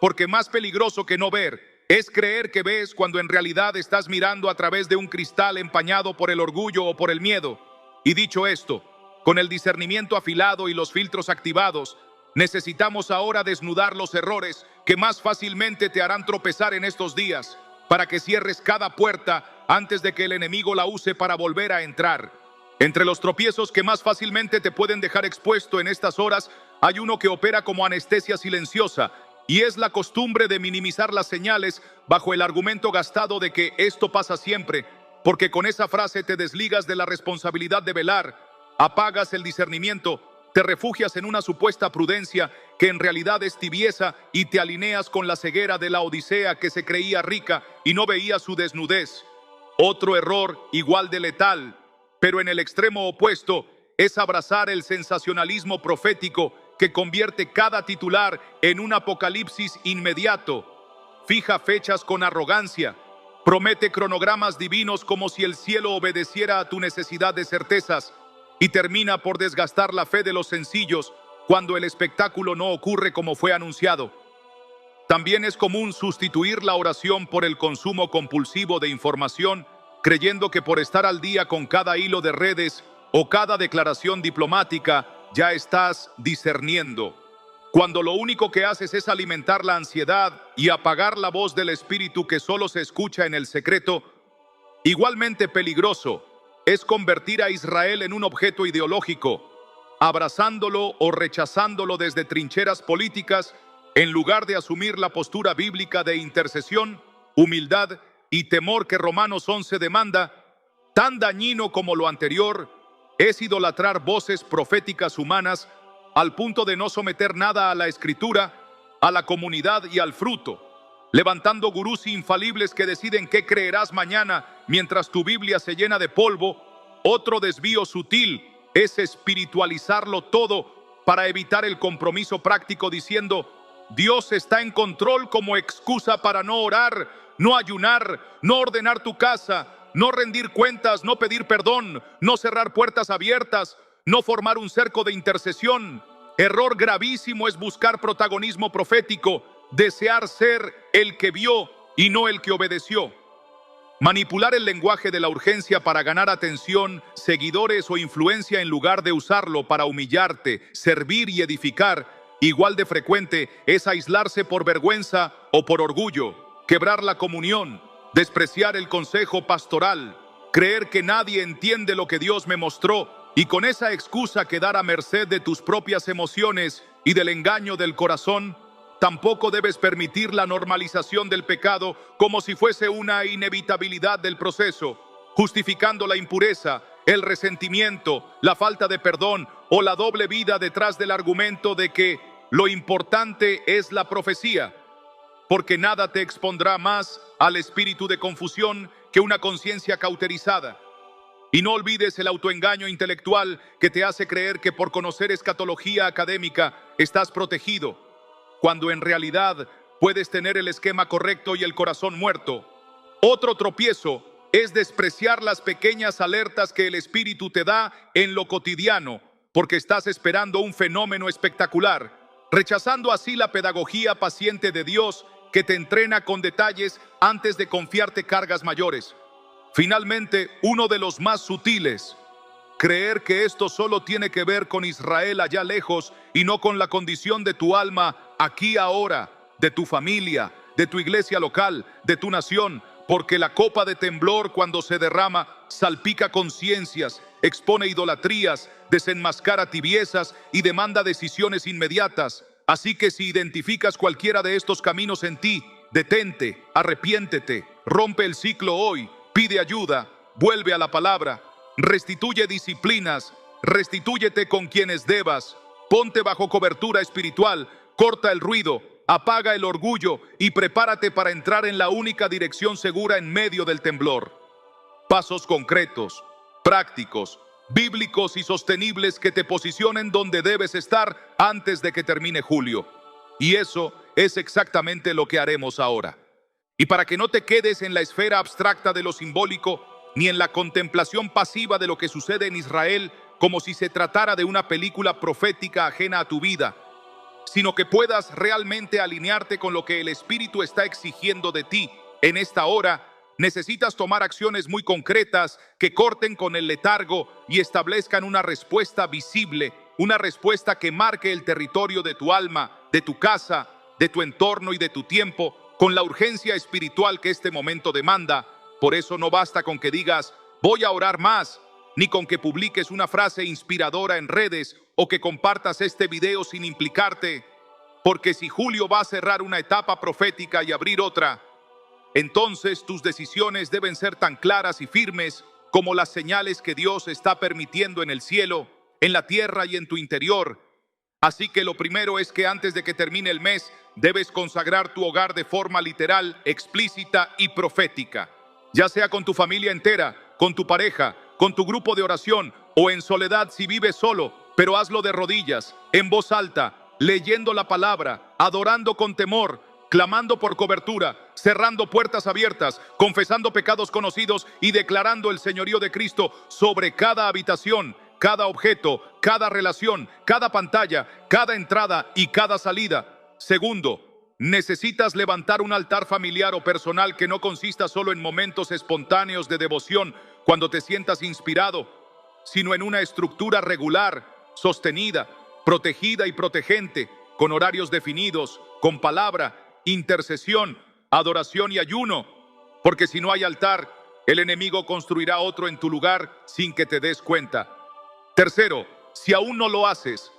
Porque más peligroso que no ver es creer que ves cuando en realidad estás mirando a través de un cristal empañado por el orgullo o por el miedo. Y dicho esto, con el discernimiento afilado y los filtros activados, necesitamos ahora desnudar los errores que más fácilmente te harán tropezar en estos días, para que cierres cada puerta antes de que el enemigo la use para volver a entrar. Entre los tropiezos que más fácilmente te pueden dejar expuesto en estas horas, hay uno que opera como anestesia silenciosa, y es la costumbre de minimizar las señales bajo el argumento gastado de que esto pasa siempre, porque con esa frase te desligas de la responsabilidad de velar, apagas el discernimiento, te refugias en una supuesta prudencia que en realidad es tibieza y te alineas con la ceguera de la Odisea que se creía rica y no veía su desnudez. Otro error igual de letal, pero en el extremo opuesto, es abrazar el sensacionalismo profético que convierte cada titular en un apocalipsis inmediato. Fija fechas con arrogancia, promete cronogramas divinos como si el cielo obedeciera a tu necesidad de certezas y termina por desgastar la fe de los sencillos cuando el espectáculo no ocurre como fue anunciado. También es común sustituir la oración por el consumo compulsivo de información, creyendo que por estar al día con cada hilo de redes o cada declaración diplomática, ya estás discerniendo, cuando lo único que haces es alimentar la ansiedad y apagar la voz del Espíritu que solo se escucha en el secreto. Igualmente peligroso es convertir a Israel en un objeto ideológico, abrazándolo o rechazándolo desde trincheras políticas, en lugar de asumir la postura bíblica de intercesión, humildad y temor que Romanos 11 demanda. Tan dañino como lo anterior es idolatrar voces proféticas humanas al punto de no someter nada a la Escritura, a la comunidad y al fruto, levantando gurús infalibles que deciden qué creerás mañana mientras tu Biblia se llena de polvo. Otro desvío sutil es espiritualizarlo todo para evitar el compromiso práctico diciendo, Dios está en control, como excusa para no orar, no ayunar, no ordenar tu casa, no rendir cuentas, no pedir perdón, no cerrar puertas abiertas, no formar un cerco de intercesión. Error gravísimo es buscar protagonismo profético, desear ser el que vio y no el que obedeció. Manipular el lenguaje de la urgencia para ganar atención, seguidores o influencia en lugar de usarlo para humillarte, servir y edificar, igual de frecuente es aislarse por vergüenza o por orgullo, quebrar la comunión, despreciar el consejo pastoral, creer que nadie entiende lo que Dios me mostró y con esa excusa quedar a merced de tus propias emociones y del engaño del corazón. Tampoco debes permitir la normalización del pecado como si fuese una inevitabilidad del proceso, justificando la impureza, el resentimiento, la falta de perdón o la doble vida detrás del argumento de que lo importante es la profecía, porque nada te expondrá más al espíritu de confusión que una conciencia cauterizada. Y no olvides el autoengaño intelectual que te hace creer que por conocer escatología académica estás protegido, cuando en realidad puedes tener el esquema correcto y el corazón muerto. Otro tropiezo es despreciar las pequeñas alertas que el Espíritu te da en lo cotidiano, porque estás esperando un fenómeno espectacular, rechazando así la pedagogía paciente de Dios que te entrena con detalles antes de confiarte cargas mayores. Finalmente, uno de los más sutiles, creer que esto solo tiene que ver con Israel allá lejos y no con la condición de tu alma aquí ahora, de tu familia, de tu iglesia local, de tu nación, porque la copa de temblor cuando se derrama salpica conciencias, expone idolatrías, desenmascara tibiezas y demanda decisiones inmediatas. Así que si identificas cualquiera de estos caminos en ti, detente, arrepiéntete, rompe el ciclo hoy, pide ayuda, vuelve a la palabra, restituye disciplinas, restitúyete con quienes debas, ponte bajo cobertura espiritual, corta el ruido, apaga el orgullo y prepárate para entrar en la única dirección segura en medio del temblor. Pasos concretos, prácticos, bíblicos y sostenibles que te posicionen donde debes estar antes de que termine julio. Y eso es exactamente lo que haremos ahora. Y para que no te quedes en la esfera abstracta de lo simbólico, ni en la contemplación pasiva de lo que sucede en Israel, como si se tratara de una película profética ajena a tu vida, sino que puedas realmente alinearte con lo que el Espíritu está exigiendo de ti en esta hora, necesitas tomar acciones muy concretas que corten con el letargo y establezcan una respuesta visible, una respuesta que marque el territorio de tu alma, de tu casa, de tu entorno y de tu tiempo, con la urgencia espiritual que este momento demanda. Por eso no basta con que digas, voy a orar más, ni con que publiques una frase inspiradora en redes o que compartas este video sin implicarte, porque si julio va a cerrar una etapa profética y abrir otra, entonces tus decisiones deben ser tan claras y firmes como las señales que Dios está permitiendo en el cielo, en la tierra y en tu interior. Así que lo primero es que antes de que termine el mes, debes consagrar tu hogar de forma literal, explícita y profética, ya sea con tu familia entera, con tu pareja, con tu grupo de oración o en soledad si vives solo, pero hazlo de rodillas, en voz alta, leyendo la palabra, adorando con temor, clamando por cobertura, cerrando puertas abiertas, confesando pecados conocidos y declarando el señorío de Cristo sobre cada habitación, cada objeto, cada relación, cada pantalla, cada entrada y cada salida. Segundo, necesitas levantar un altar familiar o personal que no consista solo en momentos espontáneos de devoción cuando te sientas inspirado, sino en una estructura regular, sostenida, protegida y protegente, con horarios definidos, con palabra, intercesión, adoración y ayuno, porque si no hay altar, el enemigo construirá otro en tu lugar sin que te des cuenta. Tercero, si aún no lo haces,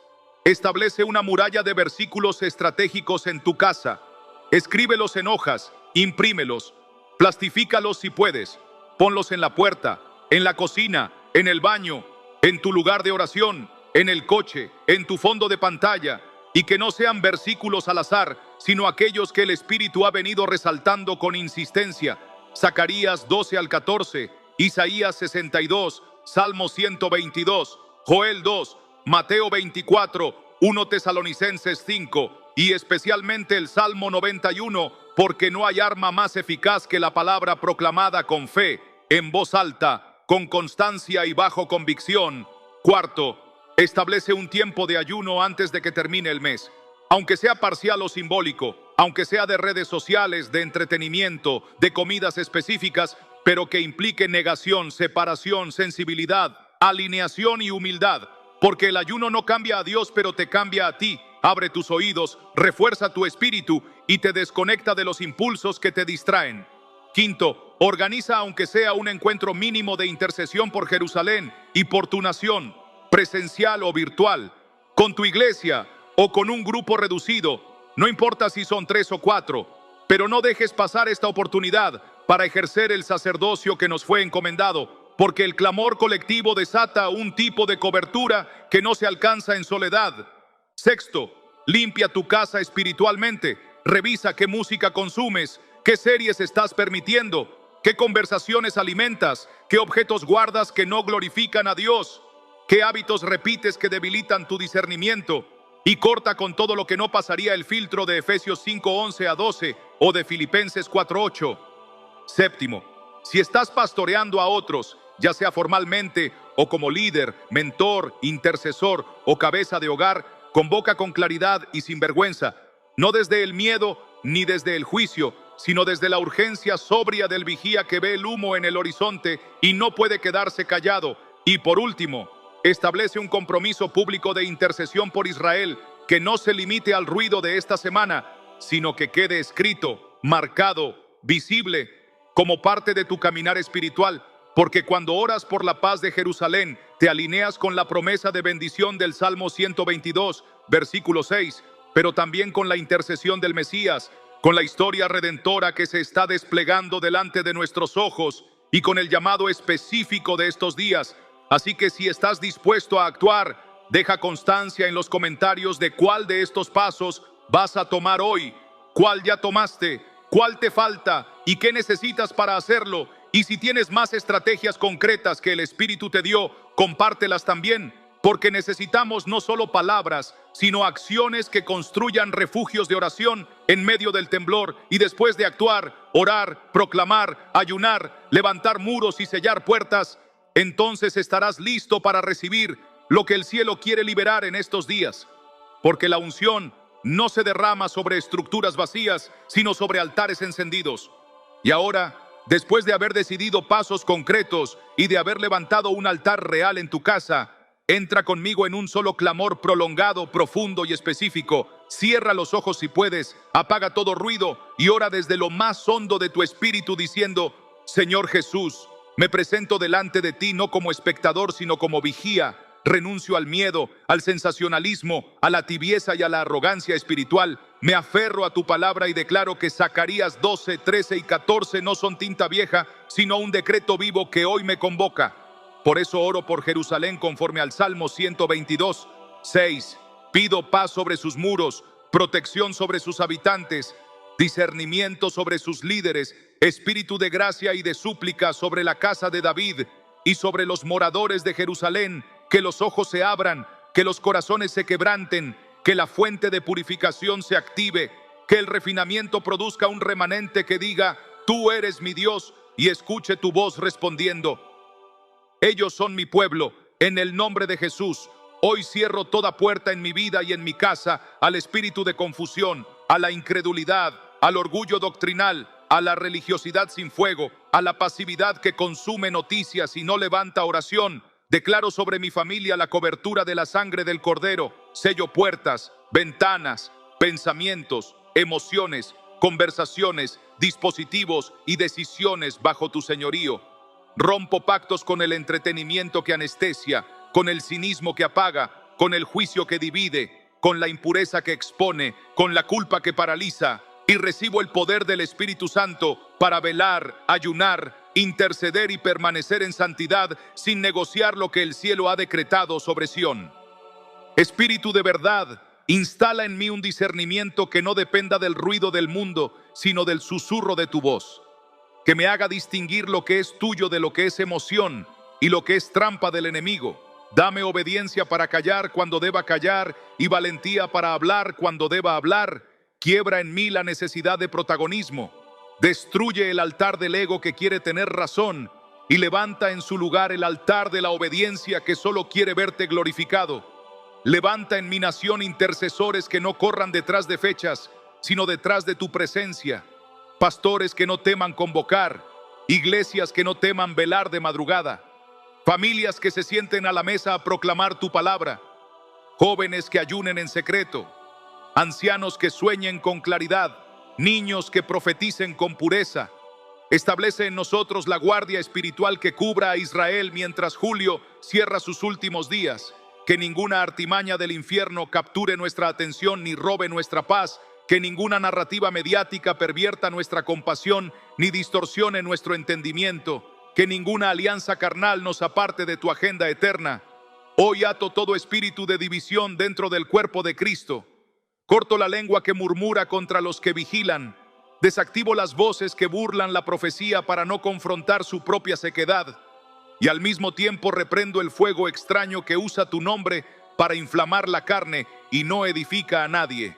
establece una muralla de versículos estratégicos en tu casa. Escríbelos en hojas, imprímelos, plastifícalos si puedes, ponlos en la puerta, en la cocina, en el baño, en tu lugar de oración, en el coche, en tu fondo de pantalla, y que no sean versículos al azar, sino aquellos que el Espíritu ha venido resaltando con insistencia. Zacarías 12 al 14, Isaías 62, Salmo 122, Joel 2, Mateo 24, 1 Tesalonicenses 5 y especialmente el Salmo 91, porque no hay arma más eficaz que la palabra proclamada con fe, en voz alta, con constancia y bajo convicción. Cuarto, Establece un tiempo de ayuno antes de que termine el mes, aunque sea parcial o simbólico, aunque sea de redes sociales, de entretenimiento, de comidas específicas, pero que implique negación, separación, sensibilidad, alineación y humildad, porque el ayuno no cambia a Dios, pero te cambia a ti. Abre tus oídos, refuerza tu espíritu y te desconecta de los impulsos que te distraen. Quinto, organiza aunque sea un encuentro mínimo de intercesión por Jerusalén y por tu nación, presencial o virtual, con tu iglesia o con un grupo reducido, no importa si son 3 o 4, pero no dejes pasar esta oportunidad para ejercer el sacerdocio que nos fue encomendado, porque el clamor colectivo desata un tipo de cobertura que no se alcanza en soledad. Sexto, limpia tu casa espiritualmente, revisa qué música consumes, qué series estás permitiendo, qué conversaciones alimentas, qué objetos guardas que no glorifican a Dios, qué hábitos repites que debilitan tu discernimiento, y corta con todo lo que no pasaría el filtro de Efesios 5:11 a 12 o de Filipenses 4:8. Séptimo, si estás pastoreando a otros, ya sea formalmente o como líder, mentor, intercesor o cabeza de hogar, convoca con claridad y sin vergüenza, no desde el miedo ni desde el juicio, sino desde la urgencia sobria del vigía que ve el humo en el horizonte y no puede quedarse callado. Y por último, establece un compromiso público de intercesión por Israel que no se limite al ruido de esta semana, sino que quede escrito, marcado, visible, como parte de tu caminar espiritual, porque cuando oras por la paz de Jerusalén, te alineas con la promesa de bendición del Salmo 122, versículo 6, pero también con la intercesión del Mesías, con la historia redentora que se está desplegando delante de nuestros ojos y con el llamado específico de estos días. Así que si estás dispuesto a actuar, deja constancia en los comentarios de cuál de estos pasos vas a tomar hoy, cuál ya tomaste, cuál te falta y qué necesitas para hacerlo. Y si tienes más estrategias concretas que el Espíritu te dio, compártelas también, porque necesitamos no solo palabras, sino acciones que construyan refugios de oración en medio del temblor, y después de actuar, orar, proclamar, ayunar, levantar muros y sellar puertas, entonces estarás listo para recibir lo que el cielo quiere liberar en estos días, porque la unción no se derrama sobre estructuras vacías, sino sobre altares encendidos. Y ahora, después de haber decidido pasos concretos y de haber levantado un altar real en tu casa, entra conmigo en un solo clamor prolongado, profundo y específico. Cierra los ojos si puedes, apaga todo ruido y ora desde lo más hondo de tu espíritu diciendo: Señor Jesús, me presento delante de ti no como espectador, sino como vigía. Renuncio al miedo, al sensacionalismo, a la tibieza y a la arrogancia espiritual. Me aferro a tu palabra y declaro que Zacarías 12, 13 y 14 no son tinta vieja, sino un decreto vivo que hoy me convoca. Por eso oro por Jerusalén conforme al Salmo 122, 6. Pido paz sobre sus muros, protección sobre sus habitantes, discernimiento sobre sus líderes, espíritu de gracia y de súplica sobre la casa de David y sobre los moradores de Jerusalén. Que los ojos se abran, que los corazones se quebranten, que la fuente de purificación se active, que el refinamiento produzca un remanente que diga: tú eres mi Dios, y escuche tu voz respondiendo: ellos son mi pueblo. En el nombre de Jesús, hoy cierro toda puerta en mi vida y en mi casa al espíritu de confusión, a la incredulidad, al orgullo doctrinal, a la religiosidad sin fuego, a la pasividad que consume noticias y no levanta oración. Declaro sobre mi familia la cobertura de la sangre del Cordero. Sello puertas, ventanas, pensamientos, emociones, conversaciones, dispositivos y decisiones bajo tu señorío. Rompo pactos con el entretenimiento que anestesia, con el cinismo que apaga, con el juicio que divide, con la impureza que expone, con la culpa que paraliza, y recibo el poder del Espíritu Santo para velar, ayunar, interceder y permanecer en santidad sin negociar lo que el cielo ha decretado sobre Sión. Espíritu de verdad, instala en mí un discernimiento que no dependa del ruido del mundo, sino del susurro de tu voz. Que me haga distinguir lo que es tuyo de lo que es emoción y lo que es trampa del enemigo. Dame obediencia para callar cuando deba callar y valentía para hablar cuando deba hablar. Quiebra en mí la necesidad de protagonismo. Destruye el altar del ego que quiere tener razón y levanta en su lugar el altar de la obediencia que solo quiere verte glorificado. Levanta en mi nación intercesores que no corran detrás de fechas, sino detrás de tu presencia. Pastores que no teman convocar, iglesias que no teman velar de madrugada, familias que se sienten a la mesa a proclamar tu palabra, jóvenes que ayunen en secreto, ancianos que sueñen con claridad, niños que profeticen con pureza. Establece en nosotros la guardia espiritual que cubra a Israel mientras Julio cierra sus últimos días. Que ninguna artimaña del infierno capture nuestra atención ni robe nuestra paz. Que ninguna narrativa mediática pervierta nuestra compasión ni distorsione nuestro entendimiento. Que ninguna alianza carnal nos aparte de tu agenda eterna. Hoy ato todo espíritu de división dentro del cuerpo de Cristo. Corto la lengua que murmura contra los que vigilan. Desactivo las voces que burlan la profecía para no confrontar su propia sequedad. Y al mismo tiempo reprendo el fuego extraño que usa tu nombre para inflamar la carne y no edifica a nadie.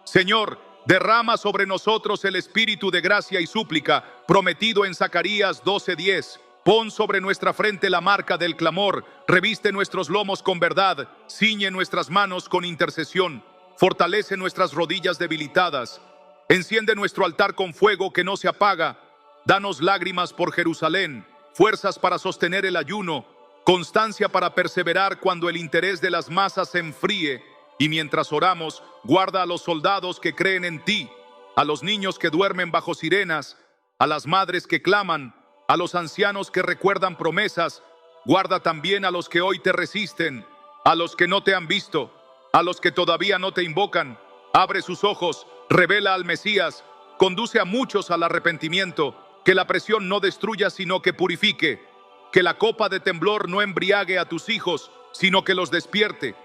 Señor, derrama sobre nosotros el espíritu de gracia y súplica prometido en Zacarías 12:10. Pon sobre nuestra frente la marca del clamor, reviste nuestros lomos con verdad, ciñe nuestras manos con intercesión, fortalece nuestras rodillas debilitadas. Enciende nuestro altar con fuego que no se apaga. Danos lágrimas por Jerusalén, fuerzas para sostener el ayuno, constancia para perseverar cuando el interés de las masas se enfríe. Y mientras oramos, guarda a los soldados que creen en ti, a los niños que duermen bajo sirenas, a las madres que claman, a los ancianos que recuerdan promesas. Guarda también a los que hoy te resisten, a los que no te han visto, a los que todavía no te invocan. Abre sus ojos, revela al Mesías, conduce a muchos al arrepentimiento, que la presión no destruya sino que purifique, que la copa de temblor no embriague a tus hijos, sino que los despierte,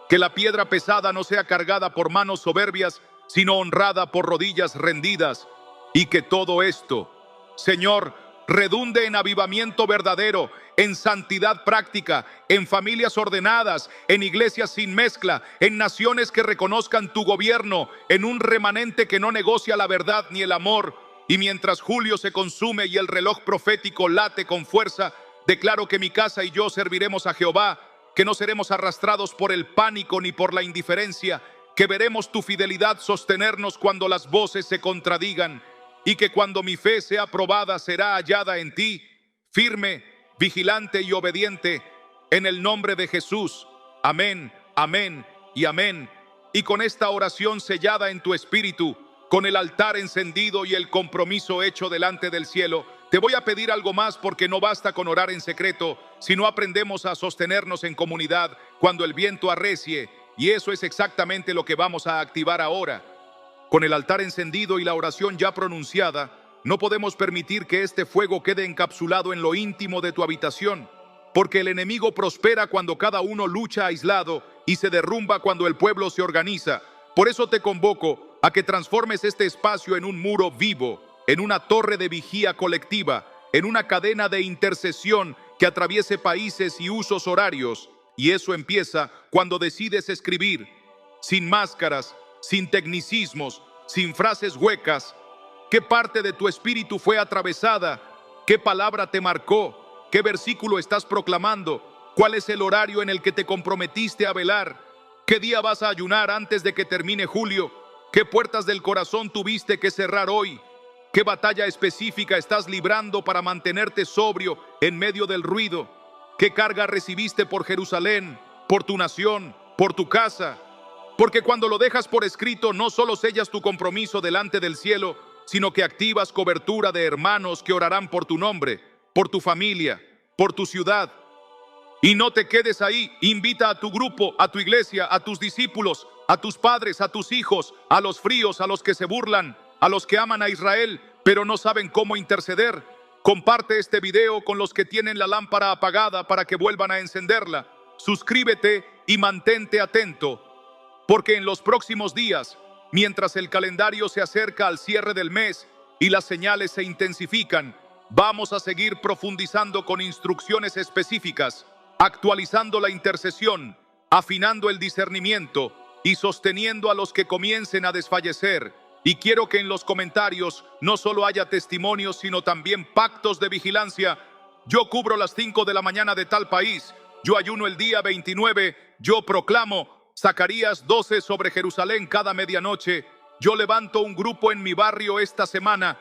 que la piedra pesada no sea cargada por manos soberbias, sino honrada por rodillas rendidas, y que todo esto, Señor, redunde en avivamiento verdadero, en santidad práctica, en familias ordenadas, en iglesias sin mezcla, en naciones que reconozcan tu gobierno, en un remanente que no negocia la verdad ni el amor. Y mientras Julio se consume y el reloj profético late con fuerza, declaro que mi casa y yo serviremos a Jehová, que no seremos arrastrados por el pánico ni por la indiferencia, que veremos tu fidelidad sostenernos cuando las voces se contradigan, y que cuando mi fe sea probada será hallada en ti, firme, vigilante y obediente, en el nombre de Jesús. Amén, amén y amén. Y con esta oración sellada en tu espíritu, con el altar encendido y el compromiso hecho delante del cielo, te voy a pedir algo más, porque no basta con orar en secreto si no aprendemos a sostenernos en comunidad cuando el viento arrecie, y eso es exactamente lo que vamos a activar ahora. Con el altar encendido y la oración ya pronunciada, no podemos permitir que este fuego quede encapsulado en lo íntimo de tu habitación, porque el enemigo prospera cuando cada uno lucha aislado y se derrumba cuando el pueblo se organiza. Por eso te convoco a que transformes este espacio en un muro vivo, en una torre de vigía colectiva, en una cadena de intercesión que atraviese países y usos horarios. Y eso empieza cuando decides escribir, sin máscaras, sin tecnicismos, sin frases huecas. ¿Qué parte de tu espíritu fue atravesada? ¿Qué palabra te marcó? ¿Qué versículo estás proclamando? ¿Cuál es el horario en el que te comprometiste a velar? ¿Qué día vas a ayunar antes de que termine julio? ¿Qué puertas del corazón tuviste que cerrar hoy? ¿Qué batalla específica estás librando para mantenerte sobrio en medio del ruido? ¿Qué carga recibiste por Jerusalén, por tu nación, por tu casa? Porque cuando lo dejas por escrito, no solo sellas tu compromiso delante del cielo, sino que activas cobertura de hermanos que orarán por tu nombre, por tu familia, por tu ciudad. Y no te quedes ahí. Invita a tu grupo, a tu iglesia, a tus discípulos, a tus padres, a tus hijos, a los fríos, a los que se burlan, a los que aman a Israel, pero no saben cómo interceder. Comparte este video con los que tienen la lámpara apagada para que vuelvan a encenderla. Suscríbete y mantente atento, porque en los próximos días, mientras el calendario se acerca al cierre del mes y las señales se intensifican, vamos a seguir profundizando con instrucciones específicas, actualizando la intercesión, afinando el discernimiento y sosteniendo a los que comiencen a desfallecer. Y quiero que en los comentarios no solo haya testimonios, sino también pactos de vigilancia, Yo cubro las 5 de la mañana de tal país. Yo ayuno el día 29. Yo proclamo Zacarías 12 sobre Jerusalén cada medianoche. Yo levanto un grupo en mi barrio esta semana.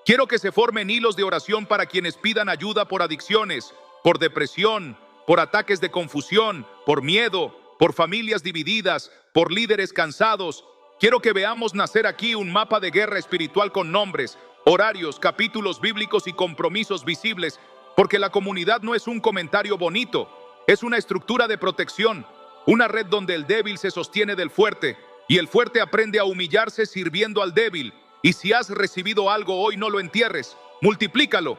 Quiero que se formen hilos de oración para quienes pidan ayuda por adicciones, por depresión, por ataques de confusión, por miedo, por familias divididas, por líderes cansados. Quiero que veamos nacer aquí un mapa de guerra espiritual con nombres, horarios, capítulos bíblicos y compromisos visibles, porque la comunidad no es un comentario bonito, es una estructura de protección, una red donde el débil se sostiene del fuerte y el fuerte aprende a humillarse sirviendo al débil. Y si has recibido algo hoy, no lo entierres, multiplícalo.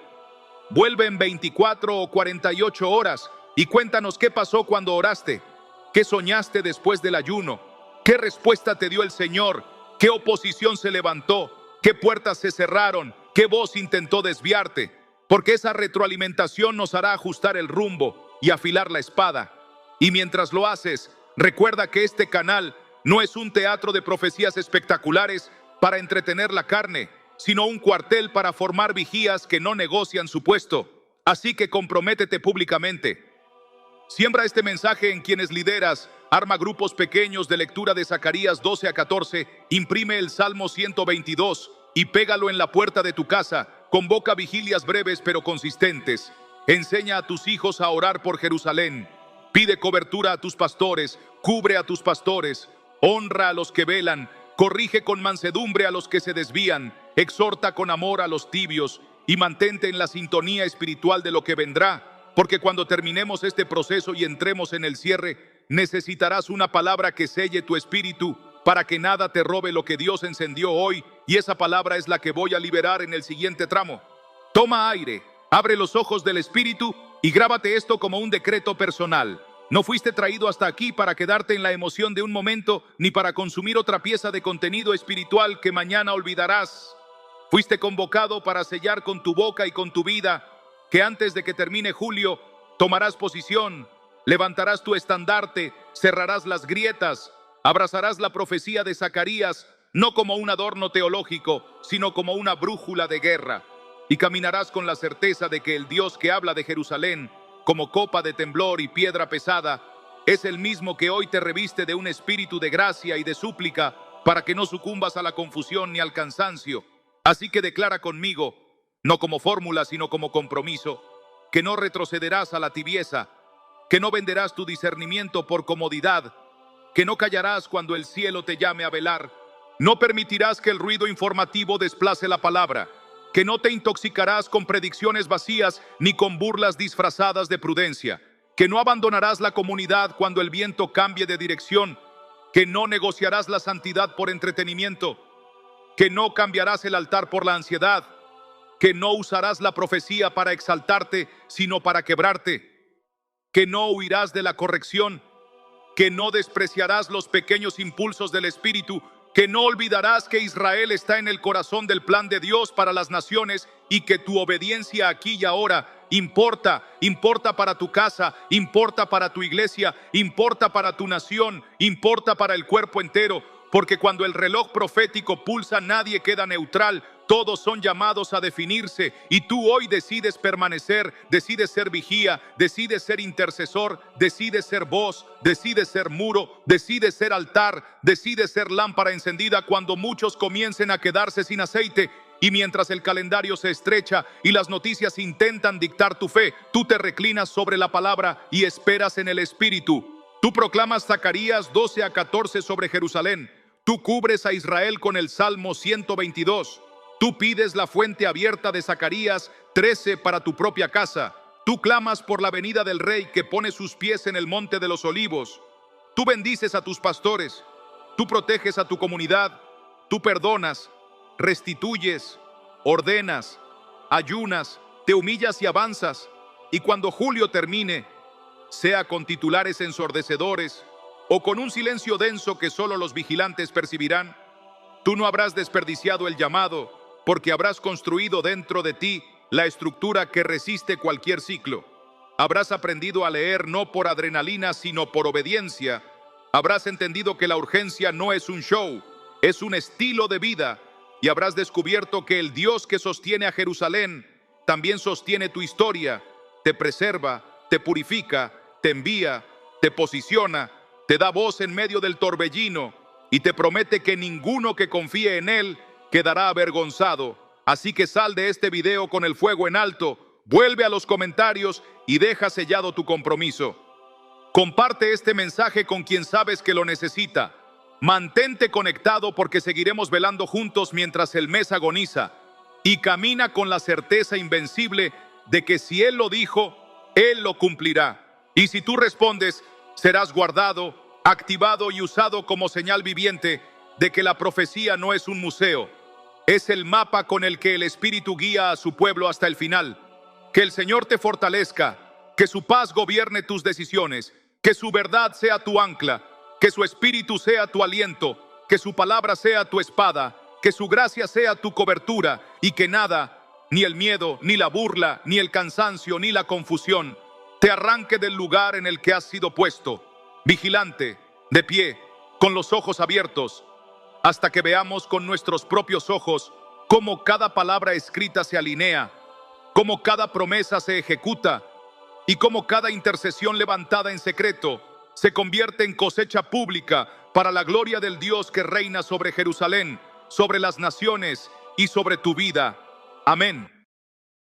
Vuelve en 24 o 48 horas y cuéntanos qué pasó cuando oraste, qué soñaste después del ayuno, qué respuesta te dio el Señor, qué oposición se levantó, qué puertas se cerraron, qué voz intentó desviarte, porque esa retroalimentación nos hará ajustar el rumbo y afilar la espada. Y mientras lo haces, recuerda que este canal no es un teatro de profecías espectaculares para entretener la carne, sino un cuartel para formar vigías que no negocian su puesto. Así que comprométete públicamente. Siembra este mensaje en quienes lideras, arma grupos pequeños de lectura de Zacarías 12 a 14, imprime el Salmo 122 y pégalo en la puerta de tu casa. Convoca vigilias breves pero consistentes. Enseña a tus hijos a orar por Jerusalén. Pide cobertura a tus pastores, cubre a tus pastores, honra a los que velan, corrige con mansedumbre a los que se desvían, exhorta con amor a los tibios y mantente en la sintonía espiritual de lo que vendrá, porque cuando terminemos este proceso y entremos en el cierre, necesitarás una palabra que selle tu espíritu para que nada te robe lo que Dios encendió hoy, y esa palabra es la que voy a liberar en el siguiente tramo. Toma aire, abre los ojos del espíritu y grábate esto como un decreto personal. No fuiste traído hasta aquí para quedarte en la emoción de un momento, ni para consumir otra pieza de contenido espiritual que mañana olvidarás. Fuiste convocado para sellar con tu boca y con tu vida que antes de que termine julio tomarás posición, levantarás tu estandarte, cerrarás las grietas, abrazarás la profecía de Zacarías, no como un adorno teológico, sino como una brújula de guerra, y caminarás con la certeza de que el Dios que habla de Jerusalén como copa de temblor y piedra pesada, es el mismo que hoy te reviste de un espíritu de gracia y de súplica para que no sucumbas a la confusión ni al cansancio. Así que declara conmigo, no como fórmula sino como compromiso, que no retrocederás a la tibieza, que no venderás tu discernimiento por comodidad, que no callarás cuando el cielo te llame a velar, no permitirás que el ruido informativo desplace la palabra, que no te intoxicarás con predicciones vacías ni con burlas disfrazadas de prudencia, que no abandonarás la comunidad cuando el viento cambie de dirección, que no negociarás la santidad por entretenimiento, que no cambiarás el altar por la ansiedad, que no usarás la profecía para exaltarte, sino para quebrarte, que no huirás de la corrección, que no despreciarás los pequeños impulsos del Espíritu, que no olvidarás que Israel está en el corazón del plan de Dios para las naciones y que tu obediencia aquí y ahora importa para tu casa, importa para tu iglesia, importa para tu nación, importa para el cuerpo entero, porque cuando el reloj profético pulsa nadie queda neutral, todos son llamados a definirse y tú hoy decides permanecer, decides ser vigía, decides ser intercesor, decides ser voz, decides ser muro, decides ser altar, decides ser lámpara encendida cuando muchos comiencen a quedarse sin aceite. Y mientras el calendario se estrecha y las noticias intentan dictar tu fe, tú te reclinas sobre la palabra y esperas en el Espíritu. Tú proclamas Zacarías 12 a 14 sobre Jerusalén. Tú cubres a Israel con el Salmo 122. Tú pides la fuente abierta de Zacarías 13 para tu propia casa. Tú clamas por la venida del Rey que pone sus pies en el monte de los olivos. Tú bendices a tus pastores. Tú proteges a tu comunidad. Tú perdonas, restituyes, ordenas, ayunas, te humillas y avanzas. Y cuando julio termine, sea con titulares ensordecedores o con un silencio denso que solo los vigilantes percibirán, tú no habrás desperdiciado el llamado, porque habrás construido dentro de ti la estructura que resiste cualquier ciclo. Habrás aprendido a leer no por adrenalina, sino por obediencia. Habrás entendido que la urgencia no es un show, es un estilo de vida. Y habrás descubierto que el Dios que sostiene a Jerusalén también sostiene tu historia, te preserva, te purifica, te envía, te posiciona, te da voz en medio del torbellino y te promete que ninguno que confíe en Él quedará avergonzado. Así que sal de este video con el fuego en alto, vuelve a los comentarios y deja sellado tu compromiso. Comparte este mensaje con quien sabes que lo necesita. Mantente conectado porque seguiremos velando juntos mientras el mes agoniza. Y camina con la certeza invencible de que si Él lo dijo, Él lo cumplirá. Y si tú respondes, serás guardado, activado y usado como señal viviente de que la profecía no es un museo. Es el mapa con el que el Espíritu guía a su pueblo hasta el final. Que el Señor te fortalezca, que su paz gobierne tus decisiones, que su verdad sea tu ancla, que su Espíritu sea tu aliento, que su palabra sea tu espada, que su gracia sea tu cobertura y que nada, ni el miedo, ni la burla, ni el cansancio, ni la confusión, te arranque del lugar en el que has sido puesto, vigilante, de pie, con los ojos abiertos, hasta que veamos con nuestros propios ojos cómo cada palabra escrita se alinea, cómo cada promesa se ejecuta y cómo cada intercesión levantada en secreto se convierte en cosecha pública para la gloria del Dios que reina sobre Jerusalén, sobre las naciones y sobre tu vida. Amén.